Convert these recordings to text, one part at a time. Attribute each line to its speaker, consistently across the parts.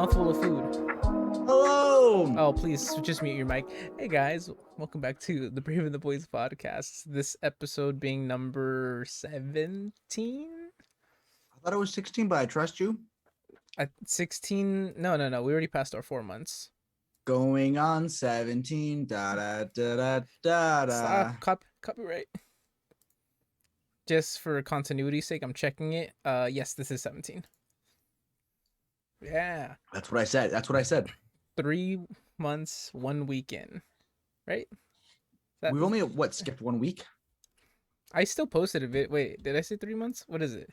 Speaker 1: mouthful of food.
Speaker 2: Hello.
Speaker 1: Oh, please just mute your mic. Hey guys, welcome back to the Brave and the Boys podcast. This episode being number 17?
Speaker 2: I thought it was 16, but I trust you.
Speaker 1: 16? No. We already passed our 4 months.
Speaker 2: Going on 17. Da da da da da da.
Speaker 1: Stop. Copyright. Just for continuity's sake, I'm checking it. Yes, this is 17. Yeah.
Speaker 2: That's what I said.
Speaker 1: 3 months, 1 weekend. Right?
Speaker 2: We've only skipped 1 week.
Speaker 1: I still posted a bit. Wait, did I say 3 months? What is it?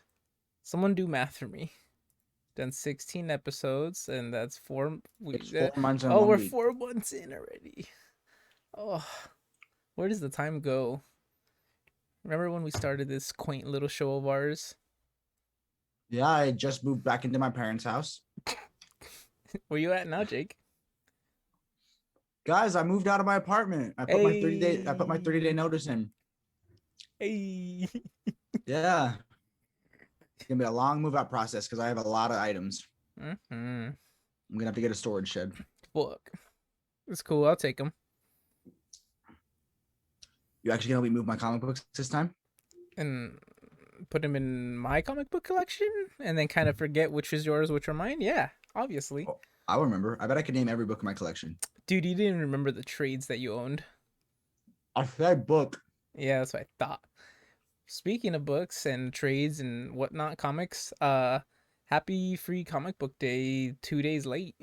Speaker 1: Someone do math for me. Done 16 episodes, and that's 4 weeks.
Speaker 2: It's 4 months and
Speaker 1: Oh,
Speaker 2: 1
Speaker 1: we're
Speaker 2: week.
Speaker 1: 4 months in already. Oh, where does the time go? Remember when we started this quaint little show of ours?
Speaker 2: Yeah, I just moved back into my parents' house.
Speaker 1: Where you at now, Jake?
Speaker 2: Guys, I moved out of my apartment. I put my 30-day notice in.
Speaker 1: Hey.
Speaker 2: Yeah. It's gonna be a long move out process because I have a lot of items.
Speaker 1: Mm-hmm.
Speaker 2: I'm gonna have to get a storage shed.
Speaker 1: Look, it's cool. I'll take them.
Speaker 2: You actually gonna help me move my comic books this time?
Speaker 1: And put them in my comic book collection, and then kind of forget which is yours, which are mine. Yeah, obviously.
Speaker 2: Oh, I'll remember. I bet I could name every book in my collection.
Speaker 1: Dude, you didn't remember the trades that you owned.
Speaker 2: I said book.
Speaker 1: Yeah, that's what I thought. Speaking of books and trades and whatnot, comics, happy free comic book day 2 days late.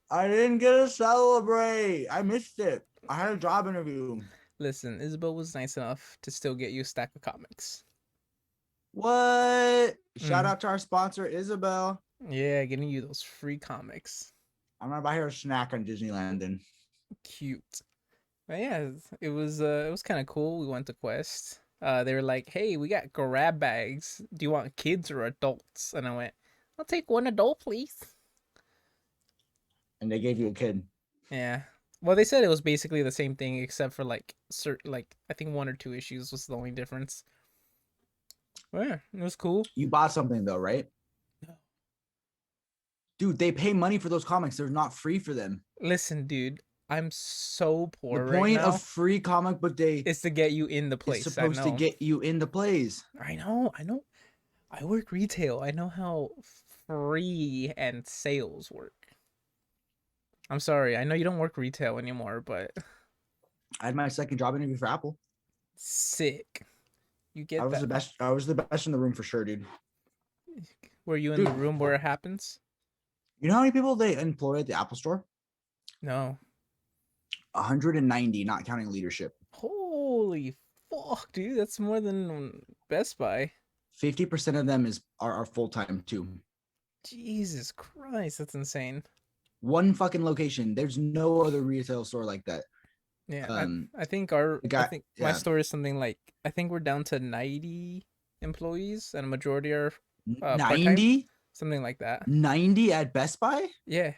Speaker 2: I didn't get to celebrate. I missed it. I had a job interview.
Speaker 1: Listen, Isabel was nice enough to still get you a stack of comics.
Speaker 2: What? Shout out to our sponsor, Isabel.
Speaker 1: Yeah, getting you those free comics.
Speaker 2: I'm gonna buy her a snack on Disneyland. And
Speaker 1: Cute. But yeah, it was kind of cool. We went to Quest. They were like, "Hey, we got grab bags. Do you want kids or adults?" And I went, "I'll take one adult, please."
Speaker 2: they gave you a kid.
Speaker 1: Yeah. Well, they said it was basically the same thing except for like I think 1 or 2 issues was the only difference. Well, yeah, it was cool.
Speaker 2: You bought something though, right?
Speaker 1: No.
Speaker 2: Dude, they pay money for those comics. They're not free for them.
Speaker 1: Listen, dude, I'm so poor
Speaker 2: The
Speaker 1: right
Speaker 2: point
Speaker 1: now.
Speaker 2: of free comic book day
Speaker 1: Is to get you in the place.
Speaker 2: is supposed to get you in the place.
Speaker 1: I know. I work retail. I know how free and sales work. I'm sorry. I know you don't work retail anymore, but
Speaker 2: I had my second job interview for Apple.
Speaker 1: sick. You get
Speaker 2: I was
Speaker 1: that.
Speaker 2: the best. I was the best in the room for sure, dude.
Speaker 1: Were you in the room where it happens?
Speaker 2: You know how many people they employ at the Apple store?
Speaker 1: No.
Speaker 2: 190, not counting leadership.
Speaker 1: Holy fuck, dude. That's more than Best Buy.
Speaker 2: 50% of them are full-time too.
Speaker 1: Jesus Christ, that's insane.
Speaker 2: One fucking location. There's no other retail store like that.
Speaker 1: Yeah, I think my
Speaker 2: yeah.
Speaker 1: store is something like, I think we're down to 90 employees and a majority are part-time.
Speaker 2: 90?
Speaker 1: Something like that.
Speaker 2: 90 at Best Buy?
Speaker 1: Yeah.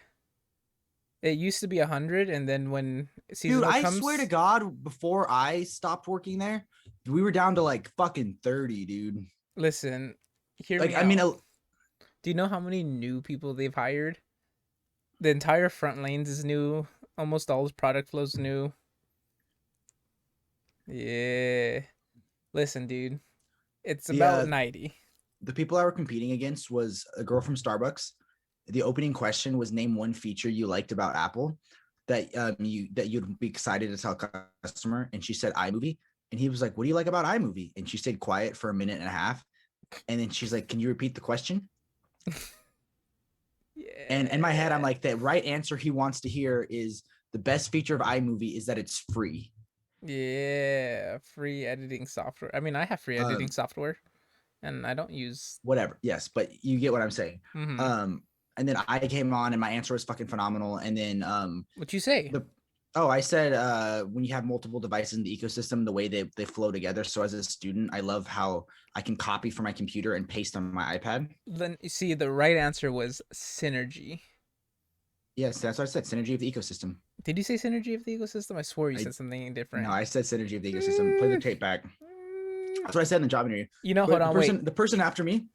Speaker 1: It used to be 100, and then when seasonal
Speaker 2: Dude, I
Speaker 1: comes,
Speaker 2: swear to God, before I stopped working there, we were down to like fucking 30, dude.
Speaker 1: listen, hear
Speaker 2: Like,
Speaker 1: me
Speaker 2: I
Speaker 1: out.
Speaker 2: mean,
Speaker 1: Do you know how many new people they've hired? The entire front lanes is new. Almost all his product flow's new. Yeah. Listen, dude. It's about 90.
Speaker 2: the people I were competing against was a girl from Starbucks. The opening question was name one feature you liked about Apple that you'd be excited to tell a customer, and she said iMovie, and he was like, "What do you like about iMovie?" And she stayed quiet for a minute and a half, and then she's like, "Can you repeat the question?"
Speaker 1: Yeah.
Speaker 2: And in my head, I'm like, the right answer he wants to hear is the best feature of iMovie is that it's free.
Speaker 1: Yeah, free editing software. I mean, I have free editing software, and I don't use
Speaker 2: whatever. Yes, but you get what I'm saying.
Speaker 1: Mhm.
Speaker 2: And then I came on, and my answer was fucking phenomenal. And then
Speaker 1: What'd you say?
Speaker 2: I said when you have multiple devices in the ecosystem, the way they flow together. So as a student, I love how I can copy from my computer and paste on my iPad.
Speaker 1: Then you see, the right answer was synergy.
Speaker 2: Yes, that's what I said. Synergy of the ecosystem.
Speaker 1: Did you say synergy of the ecosystem? I swore you said something different.
Speaker 2: No, I said synergy of the ecosystem. Play the tape back. That's what I said in the job interview.
Speaker 1: You know, hold on, wait.
Speaker 2: The person after me,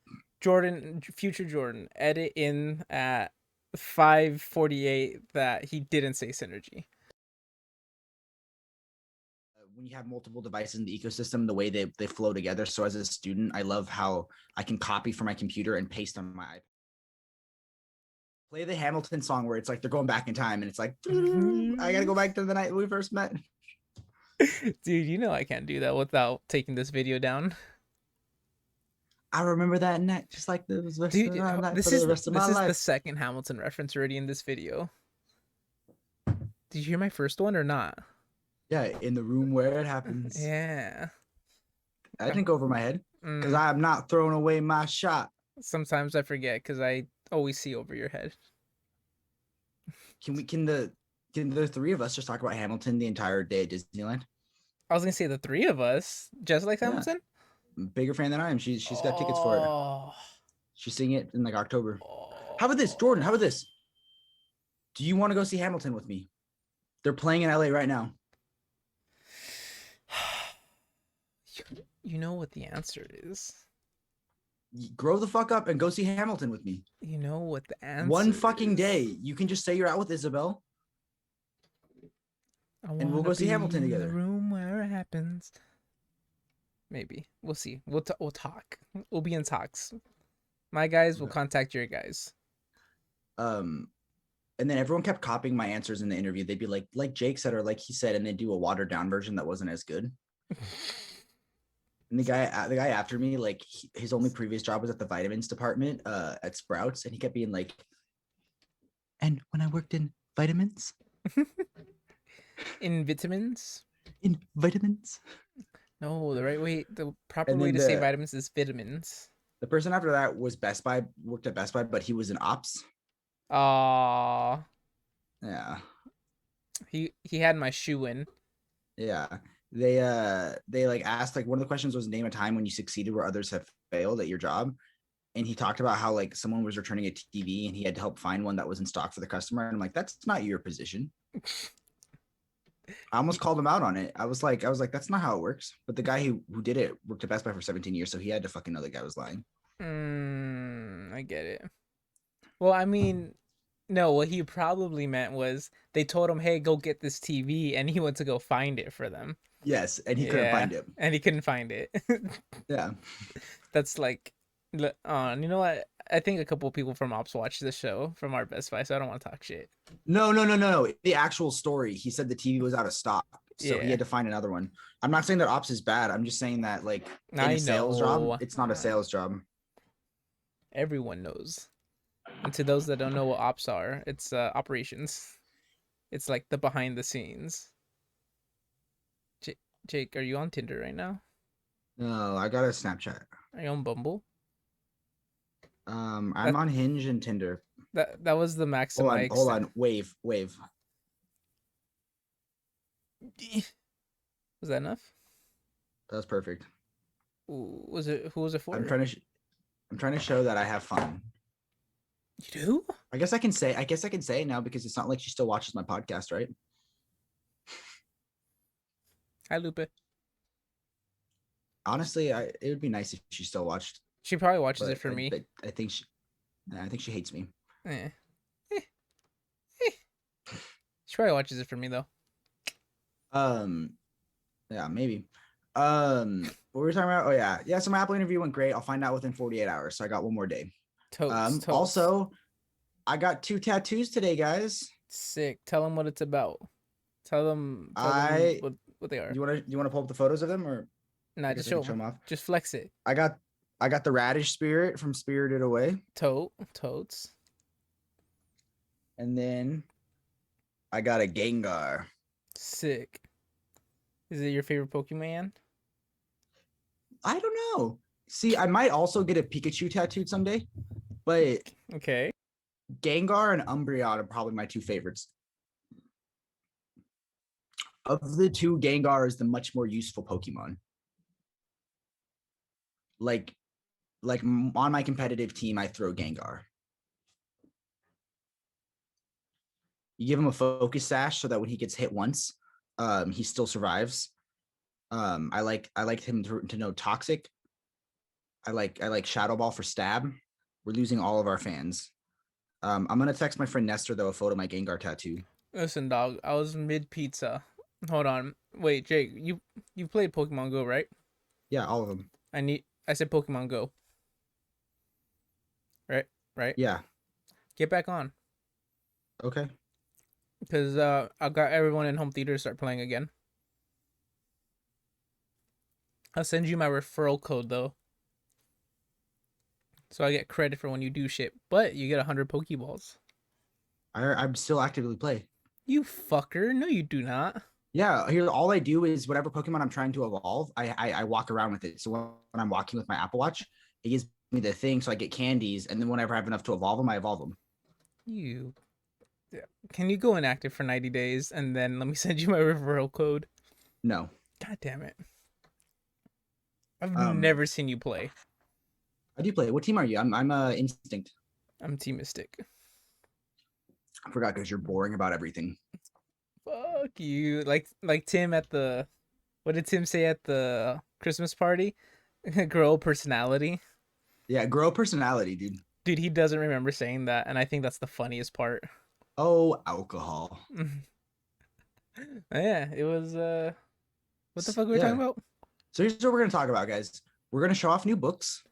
Speaker 1: Jordan, future Jordan, edit in at 548 that he didn't say synergy.
Speaker 2: When you have multiple devices in the ecosystem, the way they flow together. So as a student, I love how I can copy from my computer and paste on my iPad. Play the Hamilton song where it's like they're going back in time and it's like, I gotta go back to the night we first met.
Speaker 1: Dude, you know I can't do that without taking this video down.
Speaker 2: I remember that night just like the rest of
Speaker 1: Dude,
Speaker 2: my night for
Speaker 1: this
Speaker 2: the
Speaker 1: is
Speaker 2: rest of my
Speaker 1: this is the
Speaker 2: life.
Speaker 1: second Hamilton reference already in this video. Did you hear my first one or not?
Speaker 2: Yeah, in the room where it happens.
Speaker 1: Yeah.
Speaker 2: I didn't go over my head because
Speaker 1: Mm,
Speaker 2: I'm not throwing away my shot.
Speaker 1: sometimes I forget because I always see over your head.
Speaker 2: Can the three of us just talk about Hamilton the entire day at Disneyland?
Speaker 1: I was gonna say the three of us, just like
Speaker 2: Yeah,
Speaker 1: Hamilton.
Speaker 2: bigger fan than I am. She's got tickets for it.
Speaker 1: Oh,
Speaker 2: She's seeing it in like October. How about this, Jordan? How
Speaker 1: oh.
Speaker 2: about this? Do you want to go see Hamilton with me? They're playing in LA right now.
Speaker 1: You know what the answer is.
Speaker 2: Grow the fuck up and go see Hamilton with me.
Speaker 1: You know what the
Speaker 2: One
Speaker 1: answer
Speaker 2: fucking day.
Speaker 1: is.
Speaker 2: You can just say you're out with Isabel
Speaker 1: I
Speaker 2: and we'll
Speaker 1: wanna
Speaker 2: go see
Speaker 1: be
Speaker 2: Hamilton
Speaker 1: in the
Speaker 2: together.
Speaker 1: room where it happens. Maybe we'll see. We'll talk. We'll be in talks. My guys will
Speaker 2: Okay.
Speaker 1: contact your guys.
Speaker 2: Um, and then everyone kept copying my answers in the interview. They'd be like Jake said, or like he said, and they do a watered down version that wasn't as good. And the guy after me, like his only previous job was at the vitamins department at Sprouts, and he kept being like, and when I worked in vitamins,
Speaker 1: In vitamins.
Speaker 2: in vitamins,
Speaker 1: No, the right way, the proper
Speaker 2: and
Speaker 1: way
Speaker 2: then
Speaker 1: to say vitamins is vitamins.
Speaker 2: the person after that was Best Buy, worked at Best Buy, but he was an ops.
Speaker 1: Ah,
Speaker 2: Yeah,
Speaker 1: he had my shoe in.
Speaker 2: yeah. They like asked, like, one of the questions was name a time when you succeeded where others have failed at your job. And he talked about how like someone was returning a TV and he had to help find one that was in stock for the customer. And I'm like, that's not your position. I almost called him out on it. I was like, that's not how it works. But the guy who did it worked at Best Buy for 17 years, so he had to fucking know the guy was lying.
Speaker 1: I get it. Well, I mean, no, what he probably meant was they told him, "Hey, go get this TV," and he went to go find it for them.
Speaker 2: Yes, and he couldn't
Speaker 1: Yeah,
Speaker 2: find it.
Speaker 1: and he couldn't find it.
Speaker 2: Yeah.
Speaker 1: That's like, you know what? I think a couple of people from Ops watch this show from our Best Buy, so I don't want to talk shit.
Speaker 2: No. The actual story, he said the TV was out of stock, so he
Speaker 1: Yeah,
Speaker 2: had to find another one. I'm not saying that ops is bad. I'm just saying that like in
Speaker 1: I
Speaker 2: a sales job,
Speaker 1: know.
Speaker 2: it's not a sales job.
Speaker 1: Everyone knows. And to those that don't know what ops are, it's operations. It's like the behind the scenes. J- Jake, are you on Tinder right now?
Speaker 2: No, I got a Snapchat.
Speaker 1: Are you on Bumble?
Speaker 2: I'm
Speaker 1: That
Speaker 2: on Hinge and Tinder.
Speaker 1: that was the max of my
Speaker 2: Hold
Speaker 1: extent.
Speaker 2: on. Wave.
Speaker 1: Was that enough?
Speaker 2: That was perfect.
Speaker 1: Ooh, was it? Who was it
Speaker 2: I'm
Speaker 1: for?
Speaker 2: trying to I'm trying to show that I have fun.
Speaker 1: You do?
Speaker 2: I guess I can say it now because it's not like she still watches my podcast, right?
Speaker 1: Hi, Lupe.
Speaker 2: Honestly, it would be nice if she still watched,
Speaker 1: She probably watches it
Speaker 2: but
Speaker 1: for me.
Speaker 2: I think she hates me.
Speaker 1: Eh. Eh. Eh. She probably watches it for me though.
Speaker 2: Um, yeah, maybe. What were we talking about? Oh yeah. So my Apple interview went great. I'll find out within 48 hours. So I got one more day.
Speaker 1: Totes.
Speaker 2: Also, I got 2 tattoos today, guys.
Speaker 1: Sick. Tell them what it's about. Tell them
Speaker 2: I
Speaker 1: what they are.
Speaker 2: do you want to pull up the photos of them, or
Speaker 1: Nah,
Speaker 2: I
Speaker 1: just
Speaker 2: guess I
Speaker 1: show
Speaker 2: can show
Speaker 1: them.
Speaker 2: them off.
Speaker 1: Just flex it.
Speaker 2: I got the Radish Spirit from Spirited Away,
Speaker 1: Totes.
Speaker 2: and then I got a Gengar.
Speaker 1: Sick. Is it your favorite Pokemon?
Speaker 2: I don't know. See, I might also get a Pikachu tattooed someday, but
Speaker 1: Okay.
Speaker 2: Gengar and Umbreon are probably my two favorites. Of the two, Gengar is the much more useful Pokemon. Like, on my competitive team, I throw Gengar. You give him a focus sash so that when he gets hit once, he still survives. I like him to know toxic. I like Shadow Ball for stab. We're losing all of our fans. I'm gonna text my friend Nestor though a photo of my Gengar tattoo.
Speaker 1: Listen, dog. I was mid pizza. Hold on. Wait, Jake. You played Pokemon Go, right?
Speaker 2: Yeah, all of them.
Speaker 1: I said Pokemon Go. Right. Right.
Speaker 2: Yeah.
Speaker 1: Get back on.
Speaker 2: Okay.
Speaker 1: Because I got everyone in home theater to start playing again. I'll send you my referral code though, so I get credit for when you do shit. But you get 100 Pokeballs.
Speaker 2: I'm still actively play.
Speaker 1: You fucker! No, you do not.
Speaker 2: Yeah, here all I do is whatever Pokemon I'm trying to evolve, I walk around with it. So when I'm walking with my Apple Watch, it gives me the thing, so I get candies, and then whenever I have enough to evolve them, I evolve them.
Speaker 1: You. Yeah. Can you go inactive for 90 days and then let me send you my referral code?
Speaker 2: No.
Speaker 1: God damn it! I've
Speaker 2: Um,
Speaker 1: never seen you play.
Speaker 2: I do play. What team are you? I'm Instinct.
Speaker 1: I'm Team Mystic.
Speaker 2: I forgot because you're boring about everything.
Speaker 1: Fuck you. Like Tim at the what did Tim say at the Christmas party? Grow personality.
Speaker 2: Yeah, grow personality, dude.
Speaker 1: Dude, he doesn't remember saying that, and I think that's the funniest part.
Speaker 2: Oh, alcohol.
Speaker 1: Yeah, it was what the fuck were we talking
Speaker 2: Yeah.
Speaker 1: about?
Speaker 2: So here's what we're gonna talk about, guys. We're gonna show off new books.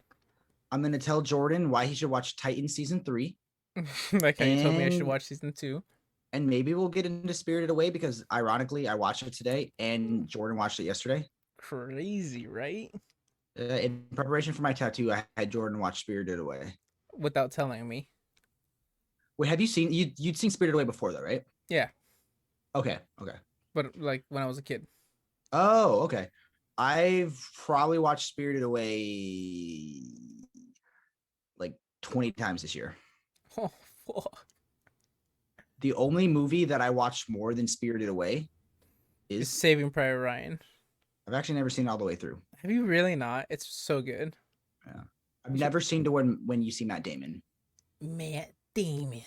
Speaker 2: I'm gonna tell Jordan why he should watch Titan season 3,
Speaker 1: Like how you told me I should
Speaker 2: and
Speaker 1: watch season 2.
Speaker 2: maybe we'll get into Spirited Away because ironically I watched it today and Jordan watched it yesterday.
Speaker 1: Crazy, right?
Speaker 2: In preparation for my tattoo, I had Jordan watch Spirited Away.
Speaker 1: Without telling me.
Speaker 2: Wait, have you seen you'd seen Spirited Away before though, right?
Speaker 1: Yeah,
Speaker 2: Okay, okay.
Speaker 1: but like when I was a kid.
Speaker 2: Oh, okay. I've probably watched Spirited Away like 20 times this year.
Speaker 1: Oh, fuck.
Speaker 2: The only movie that I watched more than Spirited Away
Speaker 1: It's
Speaker 2: is
Speaker 1: Saving Private Ryan.
Speaker 2: I've actually never seen it all the way through.
Speaker 1: Have you really not? It's so good.
Speaker 2: Yeah. I've
Speaker 1: You should.
Speaker 2: never seen to when you see Matt Damon.
Speaker 1: Matt Damon.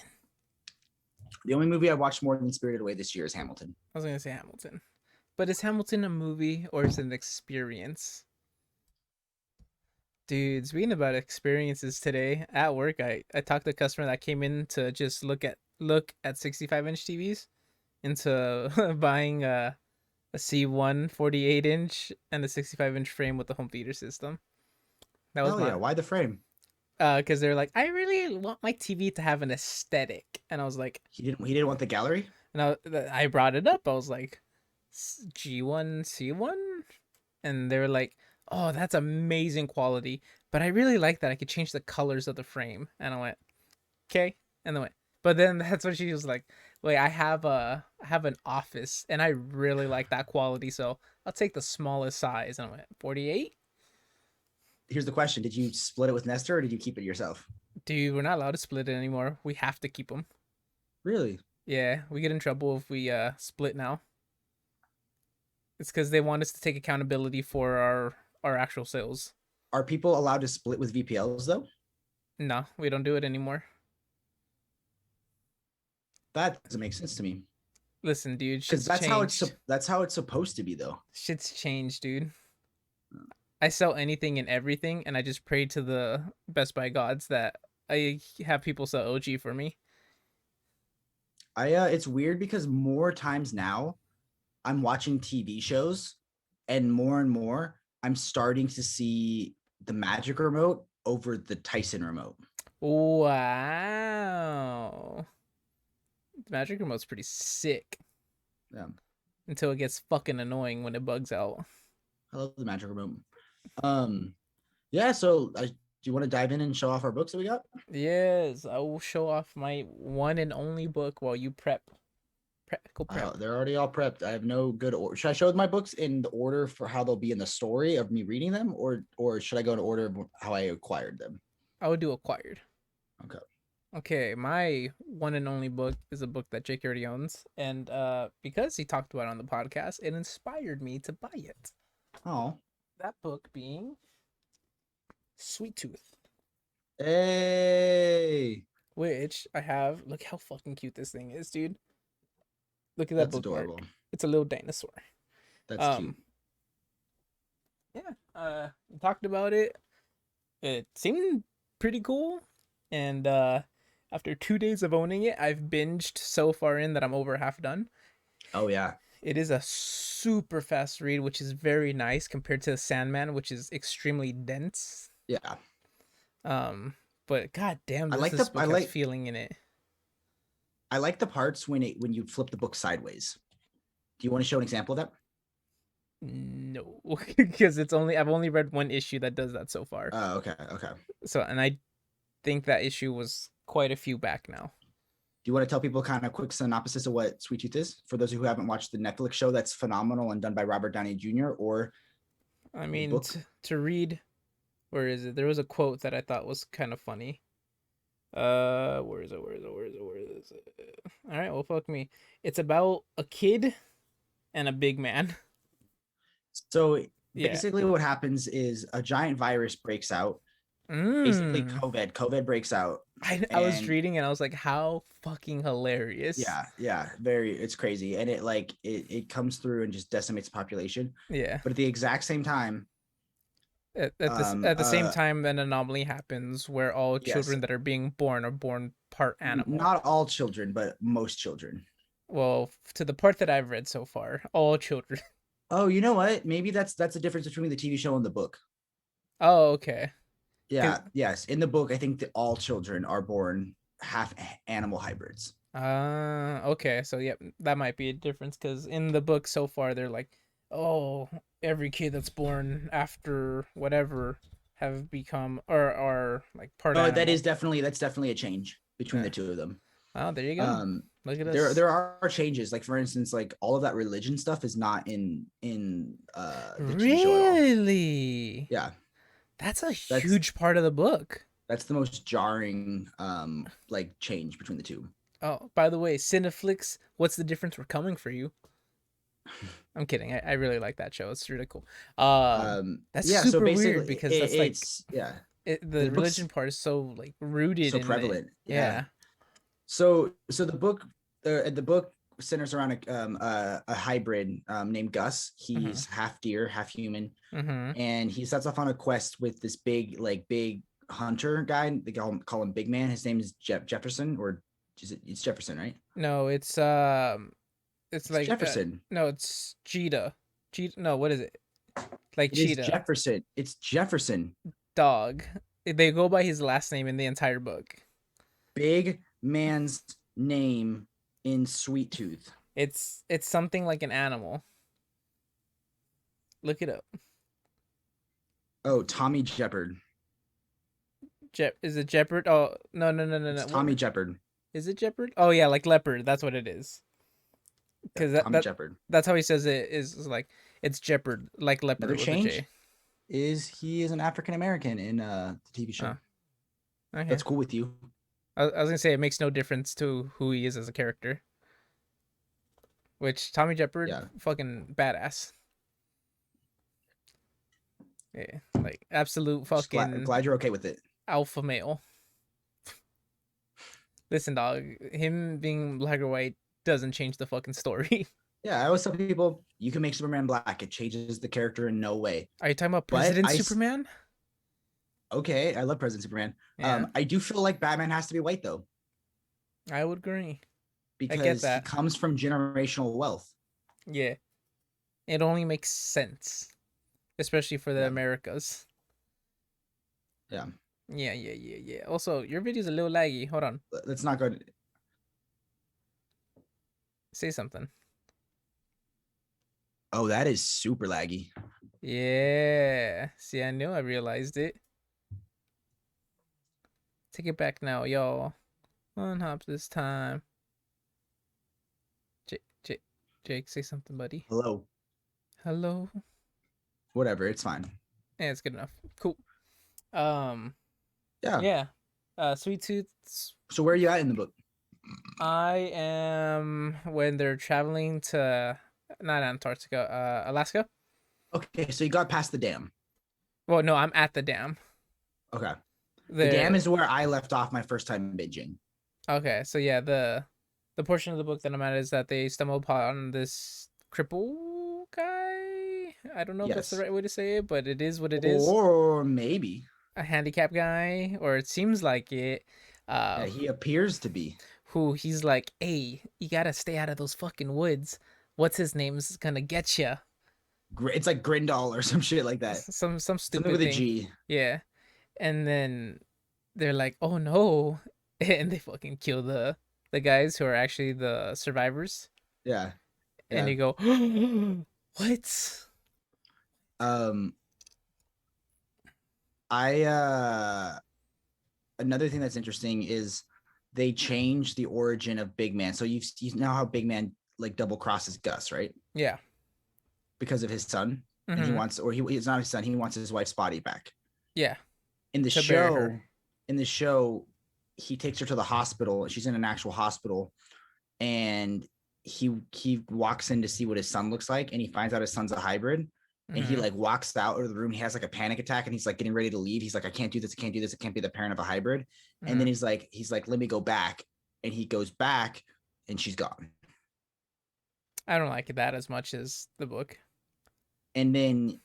Speaker 2: The only movie I watched more than Spirited Away this year is Hamilton.
Speaker 1: I was gonna say Hamilton. But is Hamilton a movie or is it an experience? Dude, speaking about experiences today at work, I talked to a customer that came in to just look at 65-inch TVs into buying a C1 48-inch and a 65-inch frame with the home theater system. That was
Speaker 2: Hell
Speaker 1: my
Speaker 2: yeah! Why the frame?
Speaker 1: because they're like, I really want my TV to have an aesthetic, and I was like,
Speaker 2: He didn't want the gallery.
Speaker 1: and I brought it up. I was like, G1 C1, and they were like, oh, that's amazing quality, but I really like that I could change the colors of the frame, and I went, okay, and then went, but then that's what she was like, wait, I have an office, and I really like that quality, so I'll take the smallest size, and I went 48.
Speaker 2: Here's the question: did you split it with Nestor or did you keep it yourself?
Speaker 1: Dude, we're not allowed to split it anymore. We have to keep them.
Speaker 2: Really?
Speaker 1: Yeah, we get in trouble if we split now. It's because they want us to take accountability for our actual sales.
Speaker 2: Are people allowed to split with VPLs though?
Speaker 1: No, we don't do it anymore.
Speaker 2: That doesn't make sense to me.
Speaker 1: Listen, dude,
Speaker 2: Because
Speaker 1: shit's changed.
Speaker 2: that's how it's supposed to be though.
Speaker 1: Shit's changed, dude. I sell anything and everything, and I just pray to the Best Buy gods that I have people sell OG for me.
Speaker 2: I it's weird because more times now I'm watching TV shows and more I'm starting to see the Magic remote over the Tyson remote.
Speaker 1: Wow. The Magic Remote's pretty sick
Speaker 2: Yeah.
Speaker 1: until it gets fucking annoying when it bugs out.
Speaker 2: I love the Magic remote. Um yeah, so do you want to dive in and show off our books that we got?
Speaker 1: Yes, I will show off my one and only book while you prep. Go prep.
Speaker 2: They're already all prepped. I have no good order. Should I show my books in the order for how they'll be in the story of me reading them, or should I go in order of how I acquired them?
Speaker 1: I would do acquired.
Speaker 2: Okay.
Speaker 1: Okay, my one and only book is a book that Jake already owns, and because he talked about it on the podcast, it inspired me to buy it.
Speaker 2: Oh.
Speaker 1: That book being Sweet Tooth,
Speaker 2: Hey.
Speaker 1: which I have. Look how fucking cute this thing is, dude. Look at that
Speaker 2: That's
Speaker 1: bookmark.
Speaker 2: adorable.
Speaker 1: It's a little dinosaur.
Speaker 2: That's cute.
Speaker 1: Um, yeah. We talked about it. It seemed pretty cool, and After 2 days of owning it, I've binged so far in that I'm over half done.
Speaker 2: Oh yeah,
Speaker 1: It is a super fast read, which is very nice compared to Sandman, which is extremely dense.
Speaker 2: yeah.
Speaker 1: Um, but god damn,
Speaker 2: I
Speaker 1: does
Speaker 2: like
Speaker 1: this
Speaker 2: the
Speaker 1: book has feeling in it.
Speaker 2: I like the parts when you flip the book sideways. Do you want to show an example of that?
Speaker 1: No, because I've only read one issue that does that so far.
Speaker 2: Oh, okay, okay.
Speaker 1: So, and I think that issue was quite a few back now.
Speaker 2: Do you want to tell people kind of quick synopsis of what Sweet Tooth is for those who haven't watched the Netflix show that's phenomenal and done by Robert Downey Jr. or
Speaker 1: I
Speaker 2: the
Speaker 1: mean,
Speaker 2: book?
Speaker 1: to read, where is it? There was a quote that I thought was kind of funny. Where is it? Where is it? Where is it? Where is it? All right, well, fuck me. It's about a kid and a big man.
Speaker 2: So
Speaker 1: Yeah.
Speaker 2: basically, what happens is a giant virus breaks out. Basically,
Speaker 1: Mm.
Speaker 2: COVID breaks out,
Speaker 1: I was
Speaker 2: and
Speaker 1: reading and I was like, how fucking hilarious.
Speaker 2: yeah, very it's crazy, and it comes through and just decimates the population.
Speaker 1: Yeah.
Speaker 2: But at the exact same time,
Speaker 1: At the same time, an anomaly happens where all
Speaker 2: yes,
Speaker 1: children that are being born are born part animal.
Speaker 2: not all children, but most children.
Speaker 1: Well, to the part that I've read so far, all children.
Speaker 2: Oh, you know what? Maybe that's the difference between the TV show and the book.
Speaker 1: Oh, okay. Cause
Speaker 2: Yeah, yes. In the book, I think that all children are born half animal hybrids.
Speaker 1: okay. So yep, that might be a difference because in the book so far they're like, oh, every kid that's born after whatever have become or are like part
Speaker 2: Oh,
Speaker 1: animal.
Speaker 2: that's definitely a change between the
Speaker 1: Yeah.
Speaker 2: two of them.
Speaker 1: Oh, there you go.
Speaker 2: Um,
Speaker 1: Look at
Speaker 2: there
Speaker 1: us.
Speaker 2: there are changes. Like for instance, like all of that religion stuff is not in the TV show at all.
Speaker 1: Really?
Speaker 2: Yeah,
Speaker 1: That's a
Speaker 2: that's
Speaker 1: huge part of the book.
Speaker 2: that's the most jarring like change between the two.
Speaker 1: Oh, by the way, Cineflix, what's the difference? We're coming for you. I'm kidding. I really like that show. It's really cool. That's
Speaker 2: Yeah, so
Speaker 1: super weird
Speaker 2: basically
Speaker 1: because that's like
Speaker 2: it's yeah,
Speaker 1: the
Speaker 2: the
Speaker 1: religion
Speaker 2: book's
Speaker 1: part is so like rooted
Speaker 2: so
Speaker 1: in it.
Speaker 2: prevalent. Yeah.
Speaker 1: Yeah.
Speaker 2: So the book centers around a hybrid named Gus.
Speaker 1: Mhm.
Speaker 2: He's half deer, half human,
Speaker 1: Mhm.
Speaker 2: and he sets off on a quest with this big hunter guy. They call him Big Man. His name is Jefferson, or it's Jefferson, right?
Speaker 1: No, it's
Speaker 2: It's
Speaker 1: like
Speaker 2: Jefferson.
Speaker 1: no, it's Cheetah. Cheetah. No, what is it? Like
Speaker 2: It is
Speaker 1: cheetah
Speaker 2: Jefferson. It's Jefferson.
Speaker 1: dog. They go by his last name in the entire book.
Speaker 2: Big Man's name in Sweet Tooth.
Speaker 1: It's something like an animal. Look it up.
Speaker 2: Oh, Tommy Jeopard.
Speaker 1: Is it Jeopard? Oh no no no no
Speaker 2: It's
Speaker 1: no.
Speaker 2: Tommy
Speaker 1: What
Speaker 2: Jeopard.
Speaker 1: is it? Jeopard? Oh yeah, like leopard. That's what it is.
Speaker 2: Yeah,
Speaker 1: Because
Speaker 2: Tommy Jeopard.
Speaker 1: that's how he says it is like it's Jeopard, like
Speaker 2: Another
Speaker 1: leopard with a
Speaker 2: change
Speaker 1: J.
Speaker 2: is he is an African American in the TV show.
Speaker 1: Oh, okay.
Speaker 2: That's cool with you.
Speaker 1: I was gonna say it makes no difference to who he is as a character. Which Tommy Jeopard,
Speaker 2: Yeah.
Speaker 1: fucking badass. Yeah, like absolute
Speaker 2: Just
Speaker 1: fucking
Speaker 2: glad you're okay with it.
Speaker 1: alpha male. Listen, dog, him being black or white doesn't change the fucking story.
Speaker 2: Yeah, I always tell people you can make Superman black. It changes the character in no way.
Speaker 1: Are you talking about
Speaker 2: But
Speaker 1: President Superman?
Speaker 2: okay, I love President Superman.
Speaker 1: Yeah,
Speaker 2: I do feel like Batman has to be white though,
Speaker 1: I would agree. I get
Speaker 2: because he
Speaker 1: that.
Speaker 2: comes from generational wealth.
Speaker 1: Yeah, it only makes sense, especially for the
Speaker 2: Yeah,
Speaker 1: Americas.
Speaker 2: yeah.
Speaker 1: Yeah. Also, your video's a little laggy. Hold on.
Speaker 2: Let's not go.
Speaker 1: Say something.
Speaker 2: Oh, that is super laggy.
Speaker 1: Yeah. See, I knew I realized it. Take it back now, y'all. One hop this time. Jake, Jake, say something, buddy.
Speaker 2: Hello.
Speaker 1: Hello.
Speaker 2: Whatever, it's fine.
Speaker 1: Yeah, it's good enough. Cool. Um,
Speaker 2: Yeah.
Speaker 1: yeah. Sweet Tooth's.
Speaker 2: So where are you at in the book?
Speaker 1: I am when they're traveling to not Antarctica, Alaska.
Speaker 2: Okay, so you got past the dam.
Speaker 1: Well, no, I'm at the dam.
Speaker 2: Okay. The dam
Speaker 1: The
Speaker 2: is where I left off my first time binging.
Speaker 1: Okay, so yeah, the portion of the book that I'm at is that they stumble upon this cripple guy. I don't know if that's the
Speaker 2: Yes.
Speaker 1: right way to say it, but it is what it is.
Speaker 2: Or maybe.
Speaker 1: A handicap guy, or it seems like it. uh,
Speaker 2: Yeah, he appears to be.
Speaker 1: who he's like, "Hey, you gotta stay out of those fucking woods. What's his name's gonna get you?"
Speaker 2: It's like Grindal or some shit like that.
Speaker 1: Some
Speaker 2: Something
Speaker 1: stupid
Speaker 2: with a
Speaker 1: thing.
Speaker 2: G.
Speaker 1: Yeah, and then they're like, "Oh no," and they fucking kill the guys who are actually the survivors.
Speaker 2: Yeah,
Speaker 1: And
Speaker 2: yeah.
Speaker 1: you go, "What?"
Speaker 2: Um, I another thing that's interesting is they changed the origin of Big Man. So you know how Big Man like double crosses Gus, right?
Speaker 1: Yeah.
Speaker 2: Because of his son, and he
Speaker 1: Mm-hmm.
Speaker 2: wants, or he's not his son. He wants his wife's body back.
Speaker 1: Yeah.
Speaker 2: In the
Speaker 1: To bury her.
Speaker 2: show, in the show, he takes her to the hospital. She's in an actual hospital, and he walks in to see what his son looks like, and he finds out his son's a hybrid. And he
Speaker 1: Mm-hmm.
Speaker 2: like walks out of the room. He has like a panic attack, and he's like getting ready to leave. He's like, I can't do this. I can't do this. I can't be the parent of a hybrid. And
Speaker 1: Mm-hmm.
Speaker 2: then he's like, let me go back. And he goes back, and she's gone.
Speaker 1: I don't like that as much as the book.
Speaker 2: And then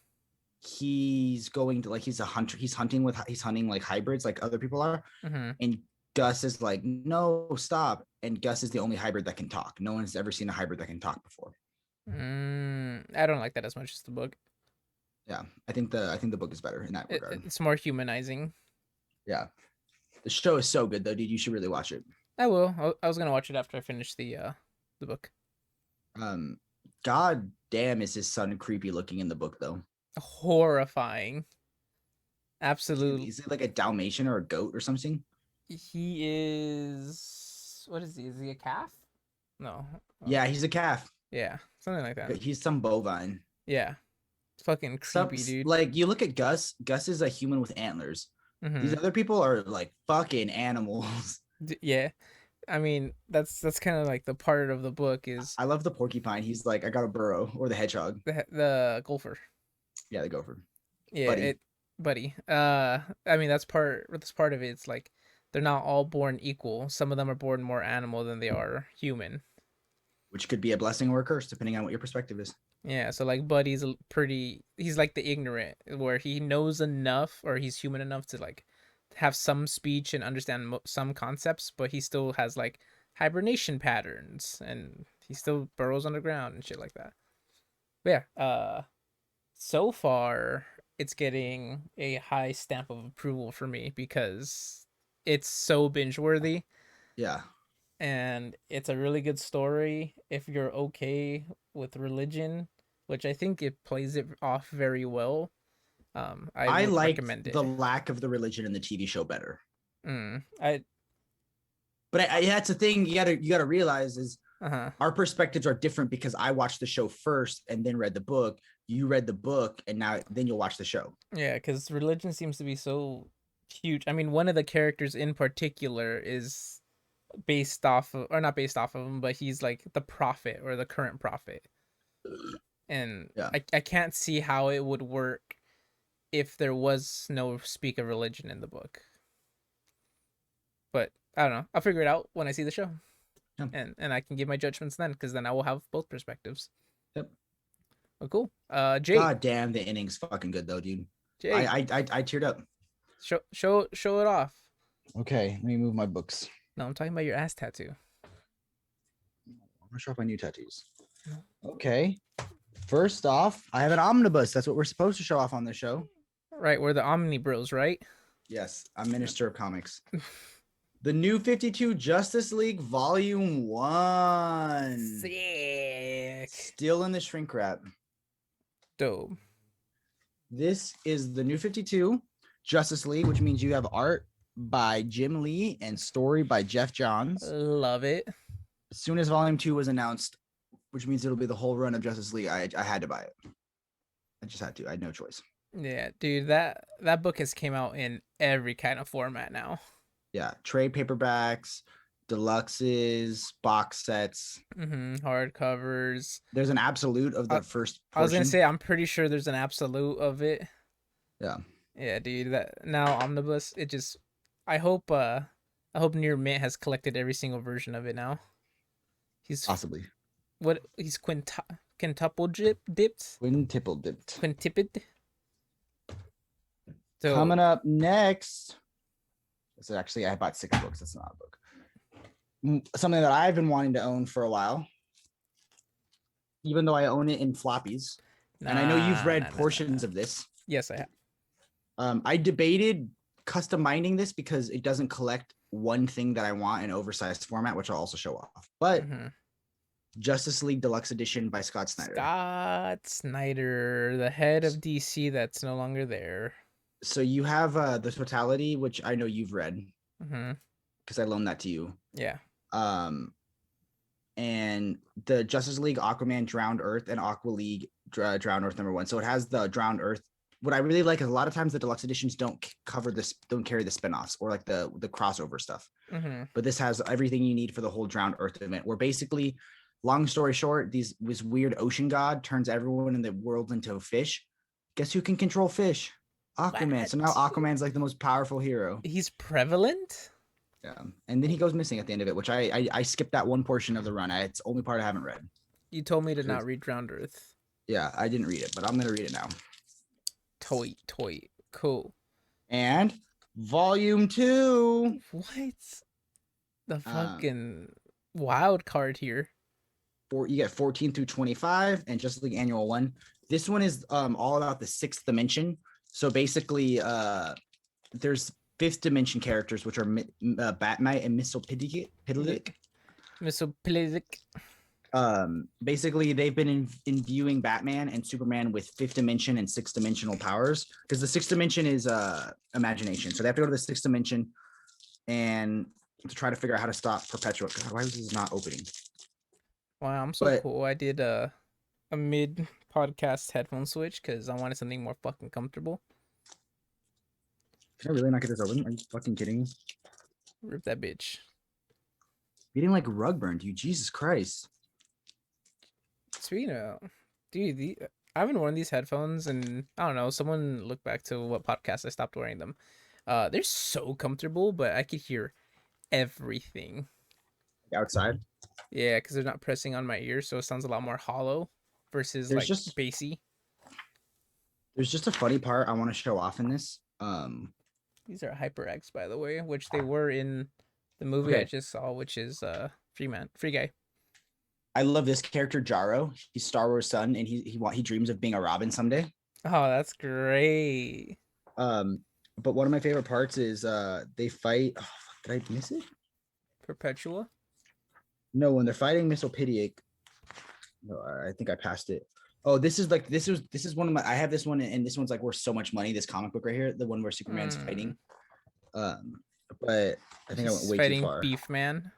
Speaker 2: he's going to like he's a hunter. He's hunting like hybrids, like other people are.
Speaker 1: Mm-hmm.
Speaker 2: And Gus is like, no, stop. And Gus is the only hybrid that can talk. No one's ever seen a hybrid that can talk before.
Speaker 1: I don't like that as much as the book.
Speaker 2: Yeah, I think the book is better in that regard.
Speaker 1: It's more humanizing.
Speaker 2: Yeah, the show is so good though, dude. You should really watch it.
Speaker 1: I will. I was gonna watch it after I finish the book.
Speaker 2: Um, God damn, is his son creepy looking in the book though?
Speaker 1: Horrifying.
Speaker 2: Dude,
Speaker 1: Absolute.
Speaker 2: is it like a Dalmatian or a goat or something?
Speaker 1: He is. What is he? Is he a calf? No.
Speaker 2: Yeah, he's a calf.
Speaker 1: Yeah, something like that.
Speaker 2: He's some bovine.
Speaker 1: Yeah, fucking
Speaker 2: Some
Speaker 1: creepy, dude.
Speaker 2: like you look at Gus. Gus is a human with antlers. These
Speaker 1: Mm-hmm.
Speaker 2: other people are like fucking animals.
Speaker 1: Yeah, I mean that's kind of like the part of the book is
Speaker 2: I love the porcupine. He's like, I got a burrow, or the hedgehog.
Speaker 1: the golfer.
Speaker 2: Yeah, the gopher,
Speaker 1: Yeah,
Speaker 2: buddy.
Speaker 1: it, buddy. I mean that's part of it. It's like they're not all born equal. Some of them are born more animal than they are human.
Speaker 2: Which could be a blessing or a curse depending on what your perspective is.
Speaker 1: Yeah, so like Buddy's pretty. He's like the ignorant, where he knows enough, or he's human enough to like have some speech and understand some concepts, but he still has like hibernation patterns, and he still burrows underground and shit like that. But yeah, so far it's getting a high stamp of approval for me because it's so binge worthy
Speaker 2: Yeah,
Speaker 1: and it's a really good story if you're okay with religion, which I think it plays it off very well. I
Speaker 2: I
Speaker 1: would
Speaker 2: liked
Speaker 1: recommend
Speaker 2: the
Speaker 1: it.
Speaker 2: lack of the religion in the TV show better.
Speaker 1: I
Speaker 2: But that's the thing you gotta realize is
Speaker 1: uh-huh.
Speaker 2: our perspectives are different because I watched the show first and then read the book. You read the book and now then you'll watch the show.
Speaker 1: Yeah, because religion seems to be so huge. I mean, one of the characters in particular is based off of, or not based off of him, but he's like the prophet or the current prophet. And
Speaker 2: Yeah.
Speaker 1: I can't see how it would work if there was no speak of religion in the book. But I don't know. I'll figure it out when I see the show,
Speaker 2: Yeah.
Speaker 1: and I can give my judgments then, because then I will have both perspectives.
Speaker 2: Yep.
Speaker 1: Oh, cool. Jay,
Speaker 2: God damn, the inning's fucking good though, dude. I
Speaker 1: Jay,
Speaker 2: I I teared up.
Speaker 1: show it off.
Speaker 2: Okay, let me move my books.
Speaker 1: No, I'm talking about your ass tattoo.
Speaker 2: I'm gonna show off my new tattoos.
Speaker 1: No.
Speaker 2: Okay. First off, I have an omnibus. That's what we're supposed to show off on the show.
Speaker 1: Right, we're the Omni Bros, right?
Speaker 2: Yes, I'm Minister of Comics. The New 52 Justice League Volume 1.
Speaker 1: Sick.
Speaker 2: Still in the shrink wrap.
Speaker 1: Dope.
Speaker 2: This is the New 52 Justice League, which means you have art by Jim Lee and story by Jeff Johns.
Speaker 1: Love it.
Speaker 2: As soon as Volume 2 was announced, which means it'll be the whole run of Justice League, I had to buy it. I just had to. I had no choice.
Speaker 1: Yeah, dude, that book has came out in every kind of format now.
Speaker 2: Yeah, trade paperbacks, deluxes, box sets.
Speaker 1: Hardcovers.
Speaker 2: There's an absolute of
Speaker 1: I,
Speaker 2: the first
Speaker 1: I was gonna
Speaker 2: portion.
Speaker 1: say I'm pretty sure there's an absolute of it.
Speaker 2: Yeah.
Speaker 1: Yeah, dude. That now omnibus. It just. I hope Near Mint has collected every single version of it now. He's
Speaker 2: Possibly.
Speaker 1: what? He's quintuple dipped.
Speaker 2: Quintuple dipped.
Speaker 1: Quintipid. So
Speaker 2: Coming up next, So actually, I bought 6 books. That's not a book. Something that I've been wanting to own for a while, even though I own it in floppies. And I know you've
Speaker 1: Nah,
Speaker 2: read
Speaker 1: nah, nah, nah,
Speaker 2: portions
Speaker 1: nah.
Speaker 2: of this.
Speaker 1: Yes, I have.
Speaker 2: I debated custom minding this because it doesn't collect one thing that I want in oversized format, which I'll also show off. But
Speaker 1: Mm-hmm.
Speaker 2: Justice League Deluxe Edition by Scott Snyder.
Speaker 1: Scott Snyder, the head of DC that's no longer there.
Speaker 2: So you have the Totality, which I know you've read
Speaker 1: Mm-hmm.
Speaker 2: because I loaned that to you.
Speaker 1: Yeah.
Speaker 2: Um, and the Justice League, Aquaman, Drowned Earth, and Aqua League, Drowned Earth #1. So it has the Drowned Earth. What I really like is a lot of times the deluxe editions don't cover this, don't carry the spinoffs or like the crossover stuff.
Speaker 1: Mm-hmm.
Speaker 2: But this has everything you need for the whole Drowned Earth event. Where basically, long story short, this weird ocean god turns everyone in the world into a fish. Guess who can control fish? Aquaman. So now
Speaker 1: What?
Speaker 2: Aquaman's like the most powerful hero.
Speaker 1: He's prevalent?
Speaker 2: Yeah. And then he goes missing at the end of it, which I skipped that one portion of the run. It's the only part I haven't read.
Speaker 1: You told me to not read Drowned Earth.
Speaker 2: Yeah, I didn't read it, but I'm gonna read it now.
Speaker 1: Toy. Cool.
Speaker 2: And volume 2.
Speaker 1: What? The
Speaker 2: Um,
Speaker 1: fucking wild card here.
Speaker 2: you get 14 through 25 and Justice League Annual 1. This one is all about the sixth dimension. So basically, there's fifth dimension characters, which are Batmite and Mistopidlic.
Speaker 1: Misopilic.
Speaker 2: Basically, they've been imbuing Batman and Superman with fifth dimension and sixth dimensional powers because the sixth dimension is imagination. So they have to go to the sixth dimension and to try to figure out how to stop Perpetua. God, why is this not opening?
Speaker 1: Wow, I'm so
Speaker 2: But
Speaker 1: cool. I did a mid podcast headphone switch because I wanted something more fucking comfortable.
Speaker 2: can I really not get this open? Are you fucking kidding me?
Speaker 1: Rip that bitch.
Speaker 2: Getting like rug burned, you Jesus Christ.
Speaker 1: Speaking of, dude, I haven't worn these headphones, and I don't know. Someone look back to what podcast I stopped wearing them. They're so comfortable, but I could hear everything.
Speaker 2: Outside.
Speaker 1: Yeah, because they're not pressing on my ears, so it sounds a lot more hollow versus
Speaker 2: There's
Speaker 1: like
Speaker 2: just
Speaker 1: bassy.
Speaker 2: there's just a funny part I want to show off in this.
Speaker 1: These are HyperX, by the way, which they were in the movie I
Speaker 2: Okay.
Speaker 1: just saw, which is Free Guy.
Speaker 2: I love this character Jaro. He's Star Wars son, and he dreams of being a Robin someday.
Speaker 1: Oh, that's great.
Speaker 2: Um, but one of my favorite parts is they fight. Oh, did I miss it?
Speaker 1: Perpetua.
Speaker 2: No, when they're fighting Misopidic. No, I think I passed it. Oh, this is one of my. I have this one, and this one's like worth so much money. This comic book right here, the one where Superman's
Speaker 1: Mm.
Speaker 2: fighting. Um, but I think I went
Speaker 1: He's
Speaker 2: way too
Speaker 1: fighting
Speaker 2: far.
Speaker 1: Beef Man.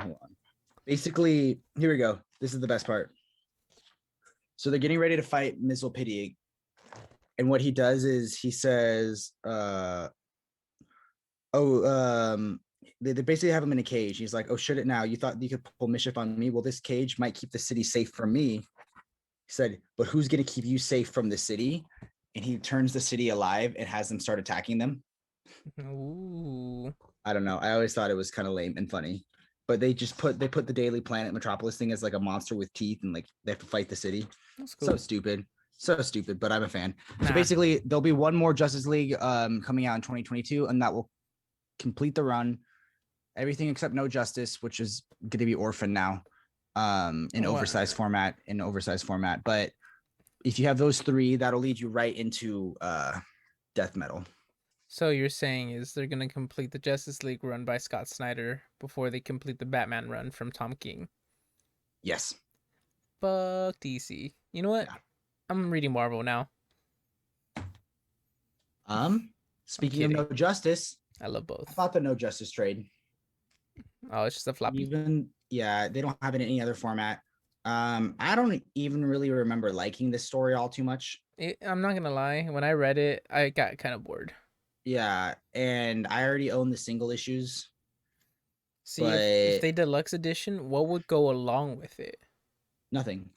Speaker 2: Hold on. Basically, here we go. This is the best part. So they're getting ready to fight Misopidic, and what he does is he says, "Oh, they basically have him in a cage. He's like, oh, shut it now. You thought you could pull mischief on me? Well, this cage might keep the city safe from me." He said, but who's going to keep you safe from the city? And he turns the city alive and has them start attacking them.
Speaker 1: Ooh,
Speaker 2: I don't know. I always thought it was kind of lame and funny. But they put the Daily Planet Metropolis thing as like a monster with teeth and like they have to fight the city.
Speaker 1: that's
Speaker 2: So
Speaker 1: cool.
Speaker 2: stupid. So stupid, but I'm a fan. So
Speaker 1: Nah.
Speaker 2: basically there'll be one more Justice League coming out in 2022, and that will complete the run. Everything except No Justice, which is going to be orphan now, in oversized format. But if you have those three, that'll lead you right into death metal.
Speaker 1: So you're saying is they're gonna complete the Justice League run by Scott Snyder before they complete the Batman run from Tom King?
Speaker 2: Yes.
Speaker 1: Fuck DC. You know what?
Speaker 2: Yeah.
Speaker 1: I'm reading Marvel now.
Speaker 2: Um.
Speaker 1: I'm
Speaker 2: Speaking of
Speaker 1: kidding.
Speaker 2: No Justice,
Speaker 1: I love
Speaker 2: I
Speaker 1: both.
Speaker 2: thought the No Justice trade.
Speaker 1: Oh, it's just a floppy.
Speaker 2: Even yeah, they don't have it in any other format. I don't even really remember liking this story all too much.
Speaker 1: I'm not gonna lie. When I read it, I got kind of bored.
Speaker 2: Yeah, and I already own the single issues,
Speaker 1: See, if
Speaker 2: but
Speaker 1: they deluxe edition, what would go along with it?
Speaker 2: nothing.